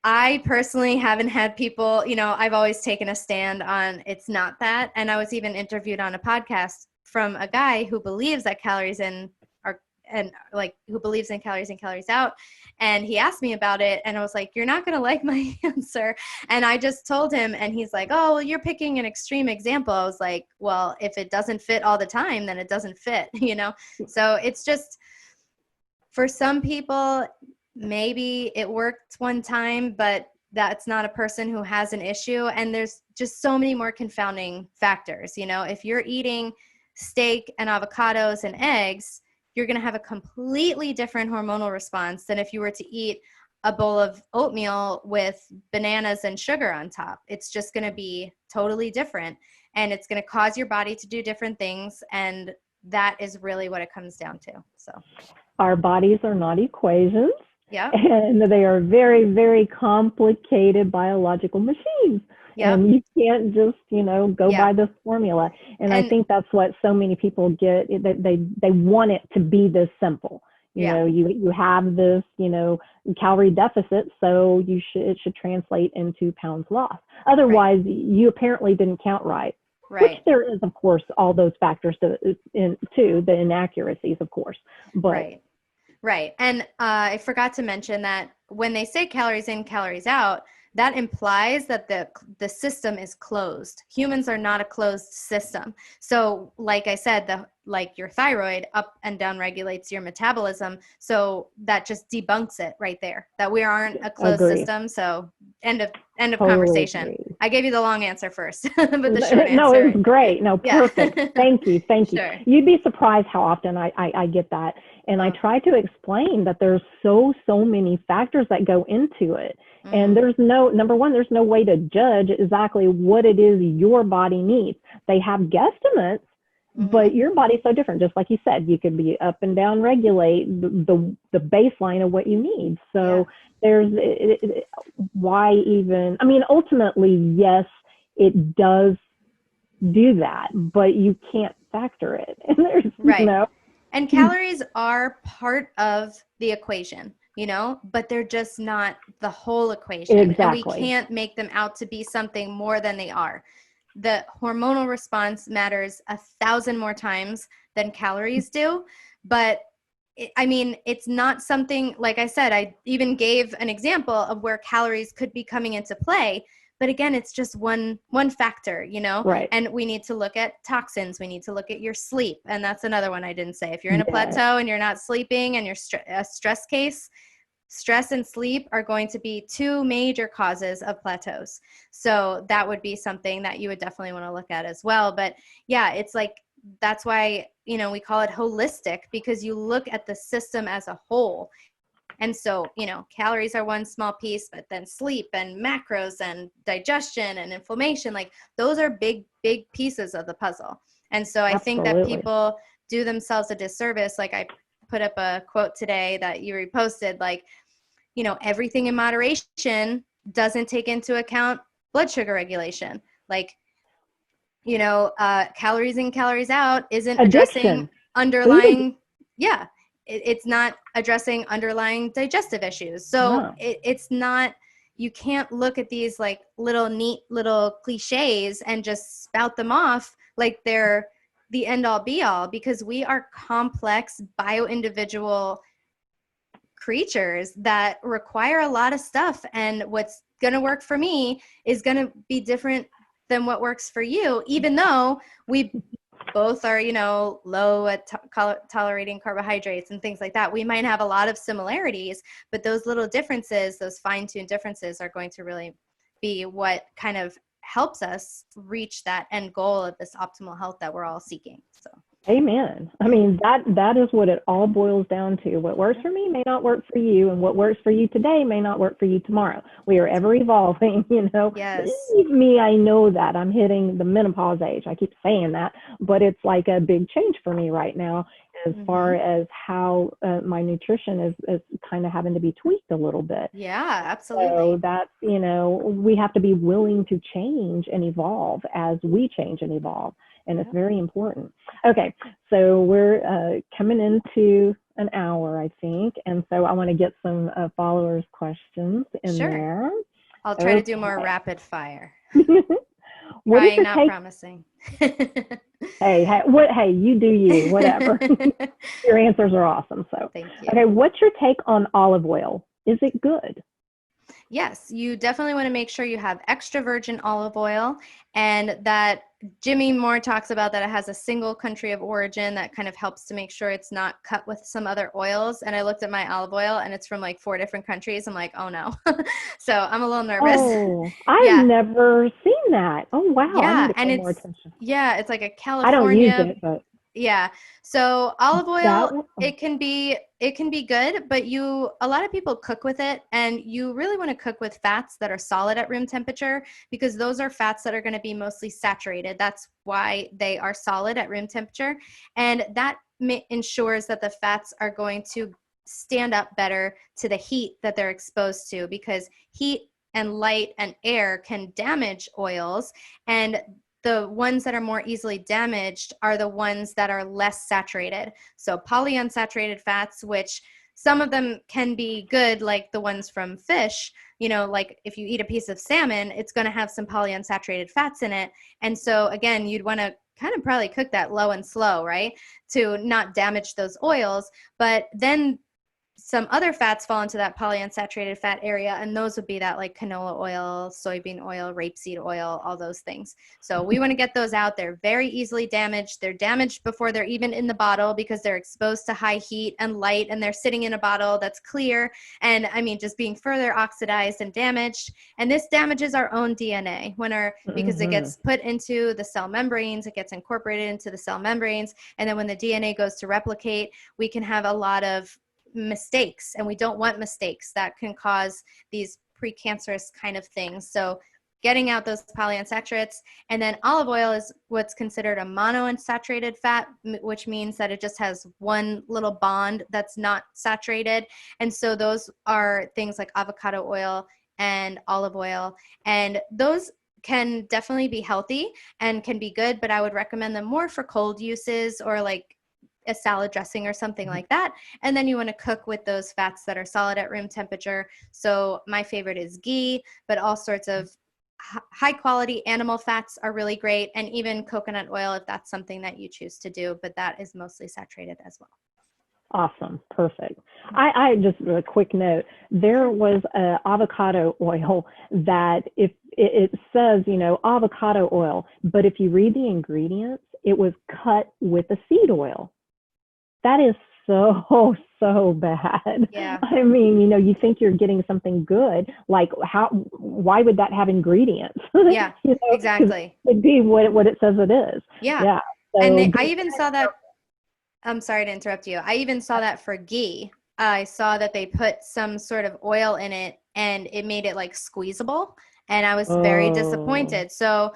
I personally haven't had people, I've always taken a stand on it's not that. And I was even interviewed on a podcast from a guy who believes that calories in are, and like who believes in calories in, calories out. And he asked me about it. And I was like, you're not going to like my answer. And I just told him, and he's like, oh, well, you're picking an extreme example. I was like, well, if it doesn't fit all the time, then it doesn't fit, So it's just, for some people, maybe it worked one time, but that's not a person who has an issue. And there's just so many more confounding factors. If you're eating steak and avocados and eggs, you're going to have a completely different hormonal response than if you were to eat a bowl of oatmeal with bananas and sugar on top. It's just going to be totally different, and it's going to cause your body to do different things. And that is really what it comes down to. So our bodies are not equations. Yeah. And they are very, very complicated biological machines. Yep. And you can't just, go by this formula. And I think that's what so many people get. They want it to be this simple. You have this, calorie deficit, so it should translate into pounds lost. Otherwise, you apparently didn't count right. Which there is, of course, all those factors too, the inaccuracies, of course. But Right. And I forgot to mention that when they say calories in, calories out, that implies that the system is closed. Humans are not a closed system. So like I said, your thyroid up and down regulates your metabolism. So that just debunks it right there, that we aren't a closed system. So end of conversation. Agree. I gave you the long answer first, but the short answer. No, it was great. No, perfect. Yeah. Thank you. Sure. You'd be surprised how often I get that. And I try to explain that there's so many factors that go into it. Mm-hmm. And there's number one, there's no way to judge exactly what it is your body needs. They have guesstimates, mm-hmm. but your body's so different. Just like you said, you could be up and down regulate the baseline of what you need. So why even, ultimately, yes, it does do that, but you can't factor it. And there's, And calories are part of the equation, but they're just not the whole equation. Exactly. And we can't make them out to be something more than they are. The hormonal response matters 1,000 more times than calories do. But it's not something, like I said, I even gave an example of where calories could be coming into play. But again, it's just one factor, Right. And we need to look at toxins. We need to look at your sleep. And that's another one I didn't say. If you're in a plateau and you're not sleeping and you're a stress case, stress and sleep are going to be two major causes of plateaus. So that would be something that you would definitely want to look at as well. But yeah, it's like, that's why, we call it holistic, because you look at the system as a whole. And so, calories are one small piece, but then sleep and macros and digestion and inflammation, like those are big, big pieces of the puzzle. And so I think that people do themselves a disservice. Like I put up a quote today that you reposted, like, everything in moderation doesn't take into account blood sugar regulation. Like, calories in, calories out isn't addressing underlying, it's not addressing underlying digestive issues. So it's not, you can't look at these like neat little cliches and just spout them off like they're the end all be all, because we are complex bio-individual creatures that require a lot of stuff. And what's going to work for me is going to be different than what works for you, even though we both are, low at tolerating carbohydrates and things like that. We might have a lot of similarities, but those little differences, those fine-tuned differences are going to really be what kind of helps us reach that end goal of this optimal health that we're all seeking. So Amen. I mean, that is what it all boils down to. What works for me may not work for you, and what works for you today may not work for you tomorrow. We are ever evolving, you know. Yes. Believe me, I know that I'm hitting the menopause age. I keep saying that, but it's like a big change for me right now as far as how my nutrition is kind of having to be tweaked a little bit. Yeah, So absolutely. that's, you know, we have to be willing to change and evolve as we change and evolve. And it's Yep. very important. Okay, so we're coming into an hour, I think. And so I want to get some followers' questions in Sure. there. I'll try to do more Okay. rapid fire. What is Trying, your not take? promising. Hey, you do you, whatever. Your answers are awesome. So, Thank you. okay, what's your take on olive oil? Is it good? Yes, you definitely want to make sure you have extra virgin olive oil, and that Jimmy Moore talks about that it has a single country of origin that kind of helps to make sure it's not cut with some other oils. And I looked at my olive oil and it's from like 4 different countries. I'm like, oh no. So I'm a little nervous. Oh, I've Yeah. never seen that. Oh, wow. I need Yeah. to And pay more attention. it's like a I don't use California. it, but Yeah. So olive that oil, one. it can be good, but a lot of people cook with it, and you really want to cook with fats that are solid at room temperature, because those are fats that are going to be mostly saturated. That's why they are solid at room temperature. And that ensures that the fats are going to stand up better to the heat that they're exposed to, because heat and light and air can damage oils, and the ones that are more easily damaged are the ones that are less saturated. So polyunsaturated fats, which some of them can be good, like the ones from fish, like if you eat a piece of salmon, it's going to have some polyunsaturated fats in it. And so again, you'd want to kind of probably cook that low and slow, right? To not damage those oils. But then some other fats fall into that polyunsaturated fat area, and those would be that like canola oil, soybean oil, rapeseed oil, all those things. So we want to get those out. They're very easily damaged. They're damaged before they're even in the bottle, because they're exposed to high heat and light, and they're sitting in a bottle that's clear, and just being further oxidized and damaged. And this damages our own DNA because it Mm-hmm. gets put into the cell membranes, it gets incorporated into the cell membranes, and then when the DNA goes to replicate, we can have a lot of mistakes, and we don't want mistakes that can cause these precancerous kind of things. So getting out those polyunsaturates. And then olive oil is what's considered a monounsaturated fat, which means that it just has one little bond that's not saturated. And so those are things like avocado oil and olive oil, and those can definitely be healthy and can be good, but I would recommend them more for cold uses, or like a salad dressing or something like that. And then you want to cook with those fats that are solid at room temperature. So my favorite is ghee, but all sorts of high quality animal fats are really great, and even coconut oil if that's something that you choose to do, but that is mostly saturated as well. Awesome. Perfect. I just a quick note. There was avocado oil that if it says, you know, avocado oil, but if you read the ingredients, it was cut with the seed oil. That is so bad. Yeah. I mean, you know, you think you're getting something good. Like why would that have ingredients? Yeah, You know, because exactly. it would be what it says it is. Yeah. Yeah. And So I even saw that. I'm sorry to interrupt you. I even saw that for ghee. I saw that they put some sort of oil in it, and it made it like squeezable. And I was very oh, disappointed. So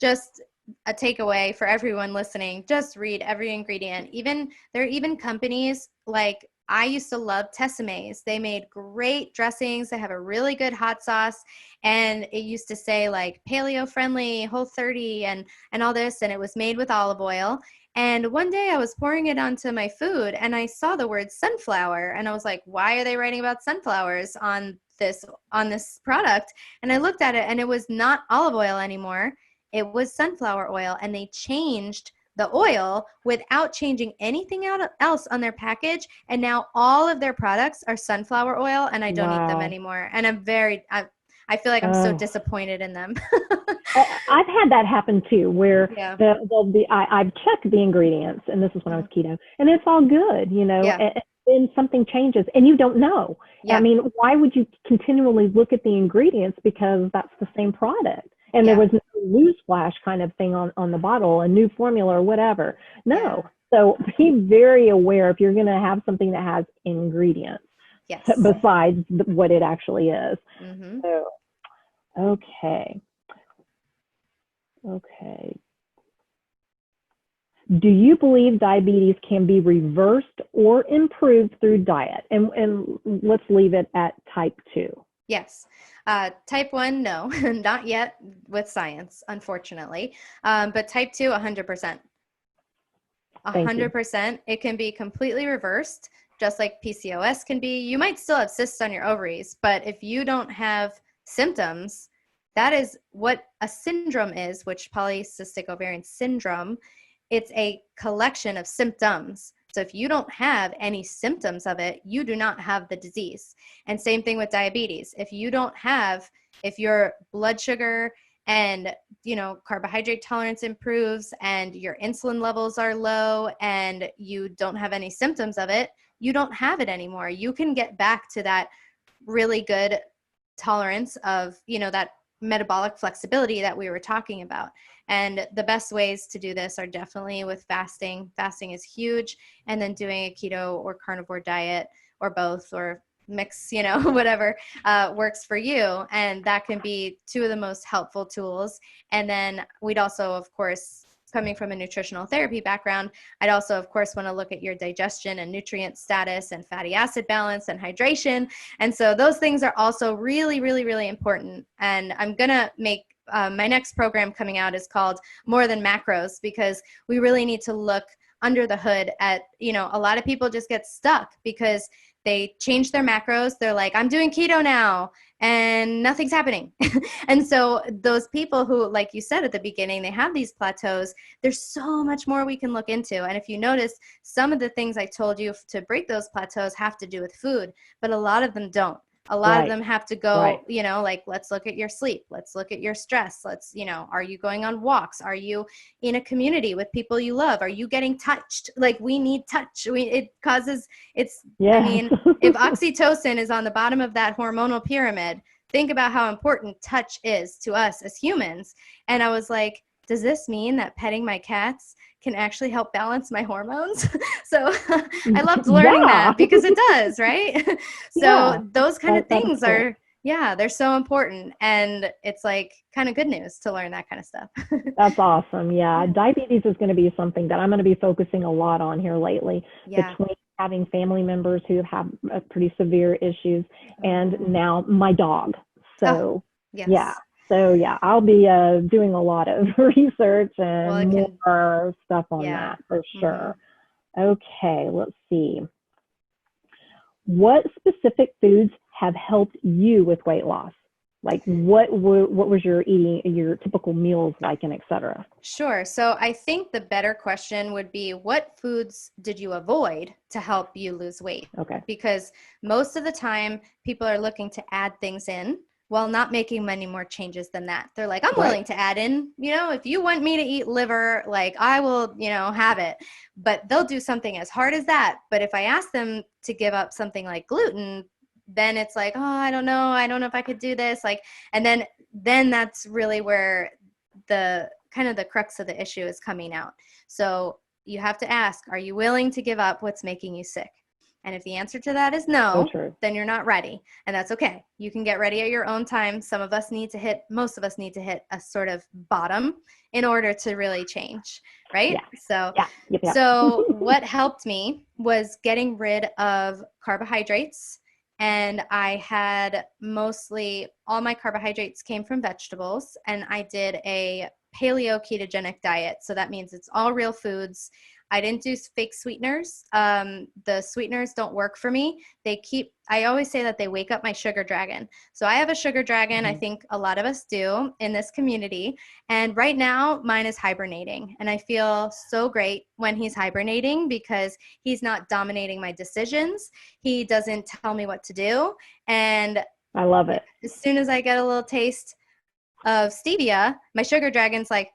just a takeaway for everyone listening, just read every ingredient. There are even companies like, I used to love Tesame's. They made great dressings. They have a really good hot sauce, and it used to say like paleo friendly, Whole30, and all this, and it was made with olive oil. And one day I was pouring it onto my food, and I saw the word sunflower, and I was like, why are they writing about sunflowers on this product? And I looked at it, and it was not olive oil anymore. It was sunflower oil, and they changed the oil without changing anything else on their package. And now all of their products are sunflower oil, and I don't eat them wow. anymore. And I feel like I'm so Oh. disappointed in them. I've had that happen too, where Yeah. I've checked the ingredients, and this is when I was Mhm. keto, and it's all good, you know, Yeah. and then something changes, and you don't know. I Yeah. mean, why would you continually look at the ingredients, because that's the same product, and there Yeah. was no newsflash kind of thing on the bottle, a new formula or whatever. No. Yeah. So be very aware if you're going to have something that has ingredients besides what it actually is. Mm-hmm. So, okay. Do you believe diabetes can be reversed or improved through diet? And let's leave it at type 2. Yes. Type 1, no, not yet with science, unfortunately. But type 2, 100%. 100%. It can be completely reversed, just like PCOS can be. You might still have cysts on your ovaries, but if you don't have symptoms, that is what a syndrome is, which polycystic ovarian syndrome. It's a collection of symptoms. So if you don't have any symptoms of it, you do not have the disease. And same thing with diabetes. If your blood sugar and, carbohydrate tolerance improves and your insulin levels are low and you don't have any symptoms of it, you don't have it anymore. You can get back to that really good tolerance of, that metabolic flexibility that we were talking about. And the best ways to do this are definitely with fasting. Fasting is huge. And then doing a keto or carnivore diet or both, or mix, whatever works for you. And that can be two of the most helpful tools. And then we'd also, of course, coming from a nutritional therapy background, I'd also, of course, want to look at your digestion and nutrient status and fatty acid balance and hydration. And so those things are also really, really, really important. And I'm going to make my next program coming out is called More Than Macros, because we really need to look under the hood at, a lot of people just get stuck because they change their macros. They're like, I'm doing keto now and nothing's happening. And so those people who, like you said at the beginning, they have these plateaus, there's so much more we can look into. And if you notice, some of the things I told you to break those plateaus have to do with food, but a lot of them don't. A lot of them have to go, like, let's look at your sleep. Let's look at your stress. Let's, are you going on walks? Are you in a community with people you love? Are you getting touched? Like, we need touch. I mean, if oxytocin is on the bottom of that hormonal pyramid, think about how important touch is to us as humans. And I was like, does this mean that petting my cats can actually help balance my hormones? So I loved learning that, because it does, right? So those kind of things are, they're so important. And it's like kind of good news to learn that kind of stuff. That's awesome. Yeah. Diabetes is going to be something that I'm going to be focusing a lot on here lately, between having family members who have pretty severe issues and now my dog. So So I'll be doing a lot of research and more stuff on that for sure. Okay, let's see. What specific foods have helped you with weight loss? Like what was your typical meals like, and et cetera? Sure. So I think the better question would be, what foods did you avoid to help you lose weight? Okay. Because most of the time people are looking to add things in while not making many more changes than that. They're like, I'm willing to add in, if you want me to eat liver, like I will, have it. But they'll do something as hard as that. But if I ask them to give up something like gluten, then it's like, oh, I don't know if I could do this. Like, and then that's really where the kind of the crux of the issue is coming out. So you have to ask, are you willing to give up what's making you sick? And if the answer to that is no, then you're not ready. And that's okay. You can get ready at your own time. Most of us need to hit a sort of bottom in order to really change, right? So what helped me was getting rid of carbohydrates. And I had mostly all my carbohydrates came from vegetables, and I did a paleo ketogenic diet. So that means it's all real foods. I didn't do fake sweeteners. The sweeteners don't work for me. I always say that they wake up my sugar dragon. So I have a sugar dragon. I think a lot of us do in this community. And right now mine is hibernating. And I feel so great when he's hibernating, because he's not dominating my decisions. He doesn't tell me what to do. And I love it. As soon as I get a little taste of stevia, my sugar dragon's like,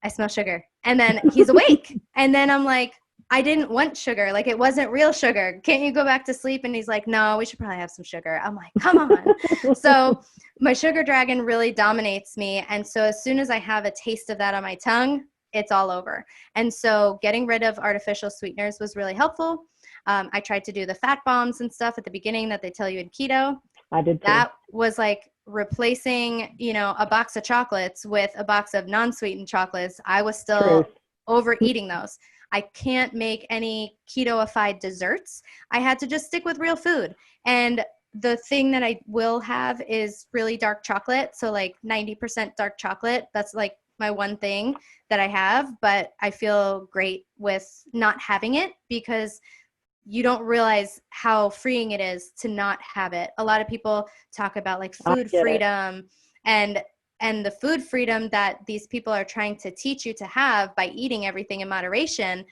I smell sugar. And then he's awake. And then I'm like, I didn't want sugar. Like, it wasn't real sugar. Can't you go back to sleep? And he's like, no, we should probably have some sugar. I'm like, come on. So my sugar dragon really dominates me. And so as soon as I have a taste of that on my tongue, it's all over. And so getting rid of artificial sweeteners was really helpful. I tried to do the fat bombs and stuff at the beginning that they tell you in keto. I did too. That was like replacing, a box of chocolates with a box of non-sweetened chocolates. I was still overeating those. I can't make any ketoified desserts. I had to just stick with real food. And the thing that I will have is really dark chocolate. So like 90% dark chocolate. That's like my one thing that I have, but I feel great with not having it because you don't realize how freeing it is to not have it. A lot of people talk about like food freedom and the food freedom that these people are trying to teach you to have by eating everything in moderation.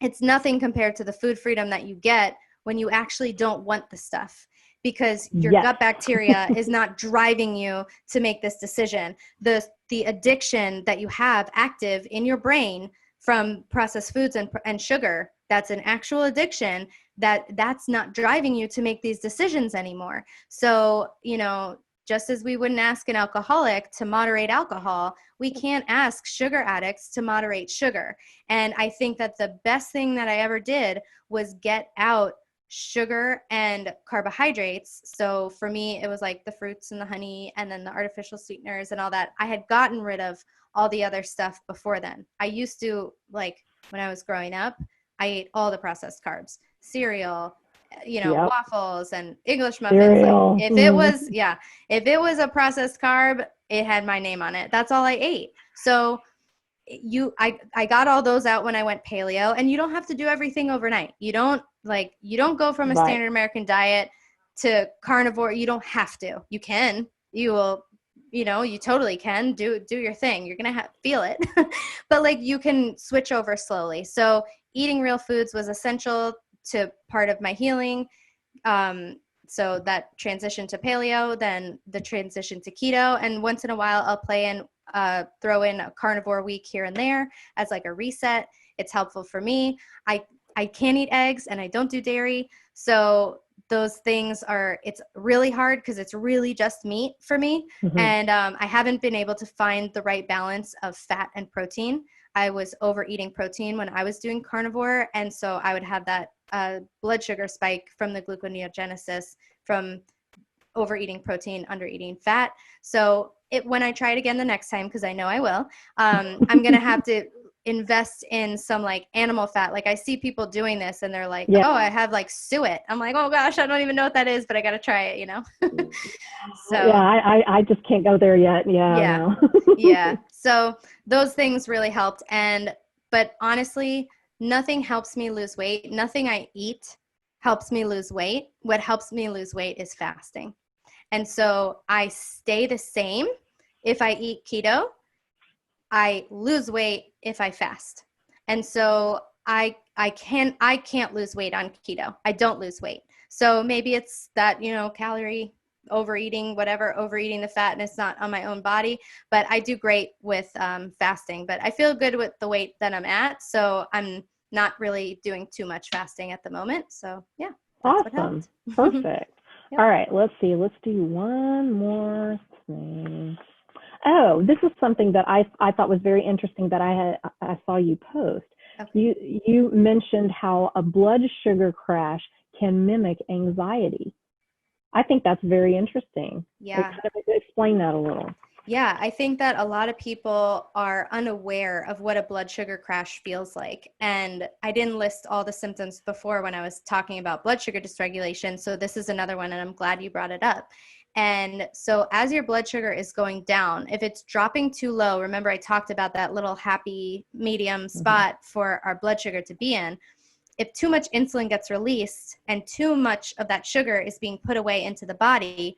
It's nothing compared to the food freedom that you get when you actually don't want the stuff, because your gut bacteria is not driving you to make this decision. The addiction that you have active in your brain from processed foods and sugar, that's an actual addiction that's not driving you to make these decisions anymore. So, just as we wouldn't ask an alcoholic to moderate alcohol, we can't ask sugar addicts to moderate sugar. And I think that the best thing that I ever did was get out sugar and carbohydrates. So for me, it was like the fruits and the honey and then the artificial sweeteners and all that. I had gotten rid of all the other stuff before then. I used to, like when I was growing up, I ate all the processed carbs, cereal, waffles and English muffins. Like if it was a processed carb, it had my name on it. That's all I ate. So I got all those out when I went paleo, and you don't have to do everything overnight. You don't go from a standard American diet to carnivore. You don't have to. You can. You will. You totally can do your thing. You're gonna feel it, but like you can switch over slowly. So eating real foods was essential to part of my healing. So that transition to paleo, then the transition to keto, and once in a while I'll throw in a carnivore week here and there as like a reset. It's helpful for me. I can't eat eggs and I don't do dairy. So those things it's really hard because it's really just meat for me. Mm-hmm. And I haven't been able to find the right balance of fat and protein. I was overeating protein when I was doing carnivore. And so I would have that blood sugar spike from the gluconeogenesis from overeating protein, undereating fat. So when I try it again the next time, because I know I will, I'm going to have to invest in some like animal fat. Like I see people doing this and they're like, oh, I have like suet. I'm like, oh gosh, I don't even know what that is, but I got to try it, So yeah, I just can't go there yet. Yeah. Yeah. So those things really helped. But honestly, nothing helps me lose weight. Nothing I eat helps me lose weight. What helps me lose weight is fasting. And so I stay the same if I eat keto. I lose weight if I fast. And so I can't lose weight on keto. I don't lose weight. So maybe it's that, calorie overeating, overeating the fat, and it's not on my own body, but I do great with fasting. But I feel good with the weight that I'm at. So I'm not really doing too much fasting at the moment. So yeah. Awesome. Perfect. Yep. All right, let's see. Let's do one more thing. Oh, this is something that I thought was very interesting that I saw you post. Okay. You mentioned how a blood sugar crash can mimic anxiety. I think that's very interesting. Yeah. Explain that a little. Yeah, I think that a lot of people are unaware of what a blood sugar crash feels like. And I didn't list all the symptoms before when I was talking about blood sugar dysregulation. So this is another one, and I'm glad you brought it up. And so as your blood sugar is going down, if it's dropping too low, remember I talked about that little happy medium spot for our blood sugar to be in. If too much insulin gets released and too much of that sugar is being put away into the body,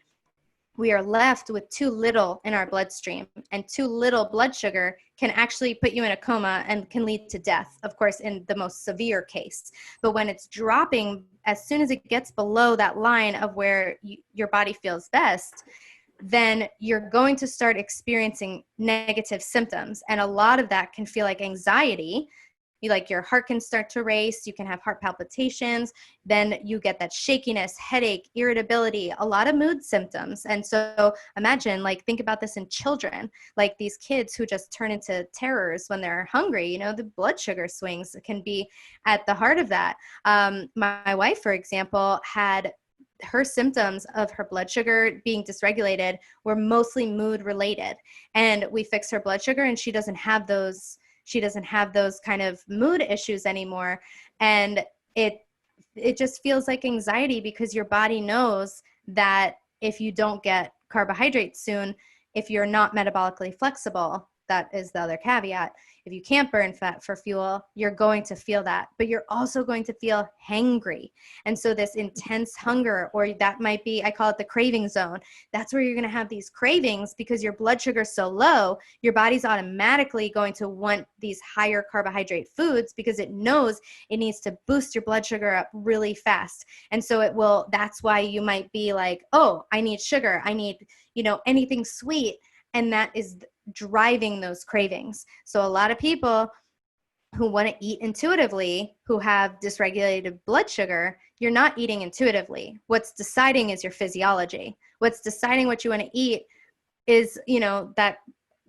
we are left with too little in our bloodstream, and too little blood sugar can actually put you in a coma and can lead to death, of course, in the most severe case. But when it's dropping, as soon as it gets below that line of where your body feels best, then you're going to start experiencing negative symptoms. And a lot of that can feel like anxiety your heart can start to race, you can have heart palpitations, then you get that shakiness, headache, irritability, a lot of mood symptoms. And so imagine, like, think about this in children, like these kids who just turn into terrors when they're hungry. The blood sugar swings can be at the heart of that. My wife, for example, had her symptoms of her blood sugar being dysregulated were mostly mood related, and we fixed her blood sugar, and she doesn't have those kind of mood issues anymore. And it just feels like anxiety, because your body knows that if you don't get carbohydrates soon, if you're not metabolically flexible, that is the other caveat. If you can't burn fat for fuel, you're going to feel that, but you're also going to feel hangry. And so this intense hunger, or that might be, I call it the craving zone. That's where you're going to have these cravings, because your blood sugar is so low, your body's automatically going to want these higher carbohydrate foods, because it knows it needs to boost your blood sugar up really fast. And so that's why you might be like, oh, I need sugar. I need, anything sweet. And that is driving those cravings. So a lot of people who want to eat intuitively, who have dysregulated blood sugar, you're not eating intuitively. What's deciding is your physiology. What's deciding what you want to eat is, that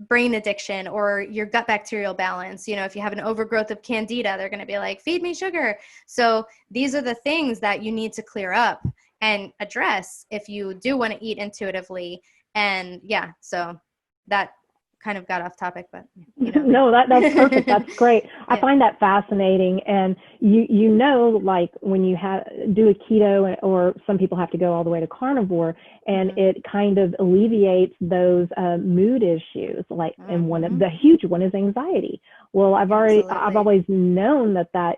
brain addiction or your gut bacterial balance. If you have an overgrowth of candida, they're going to be like, feed me sugar. So these are the things that you need to clear up and address if you do want to eat intuitively. And so that kind of got off topic, but No, that's perfect. That's great. Yeah. I find that fascinating. And like when you do a keto, or some people have to go all the way to carnivore, and it kind of alleviates those mood issues. Like, and one of the huge one is anxiety. Well, I've always known that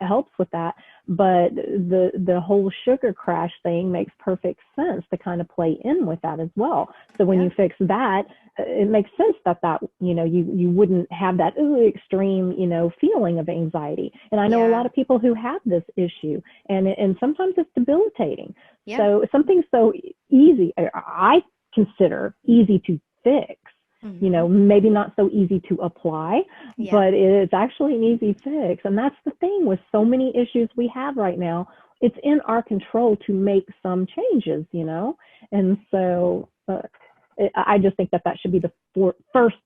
helps with that. But the whole sugar crash thing makes perfect sense to kind of play in with that as well. So when you fix that, it makes sense that you wouldn't have that extreme feeling of anxiety. And I know a lot of people who have this issue, and sometimes it's debilitating. So something so easy, I consider easy to fix. Maybe not so easy to apply, but it's actually an easy fix. And that's the thing with so many issues we have right now. It's in our control to make some changes, and so I just think that should be the first,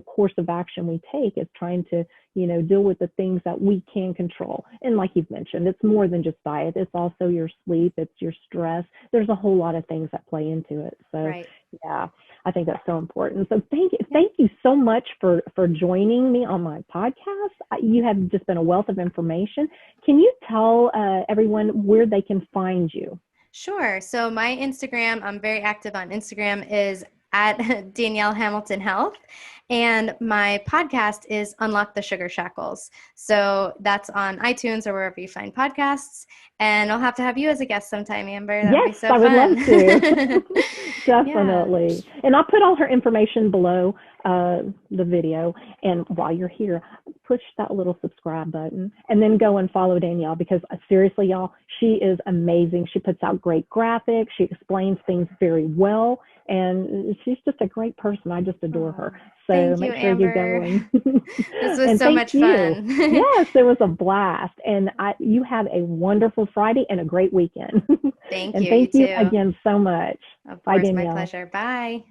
course of action we take, is trying to, deal with the things that we can control. And like you've mentioned, it's more than just diet. It's also your sleep. It's your stress. There's a whole lot of things that play into it. So I think that's so important. So thank you so much for joining me on my podcast. You have just been a wealth of information. Can you tell everyone where they can find you? Sure. So my Instagram, I'm very active on Instagram, is at Danielle Hamilton Health. And my podcast is Unlock the Sugar Shackles. So that's on iTunes or wherever you find podcasts. And I'll have to have you as a guest sometime, Amber. That'd be so fun. I would love to. Definitely. And I'll put all her information below the video. And while you're here, push that little subscribe button and then go and follow Danielle, because seriously, y'all, she is amazing. She puts out great graphics. She explains things very well. And she's just a great person. I just adore her. So make sure you're going. This was so much fun. Yes, it was a blast. And you have a wonderful Friday and a great weekend. Thank and you. Thank you again so much. Of course, Bye, Danielle. my pleasure. Bye.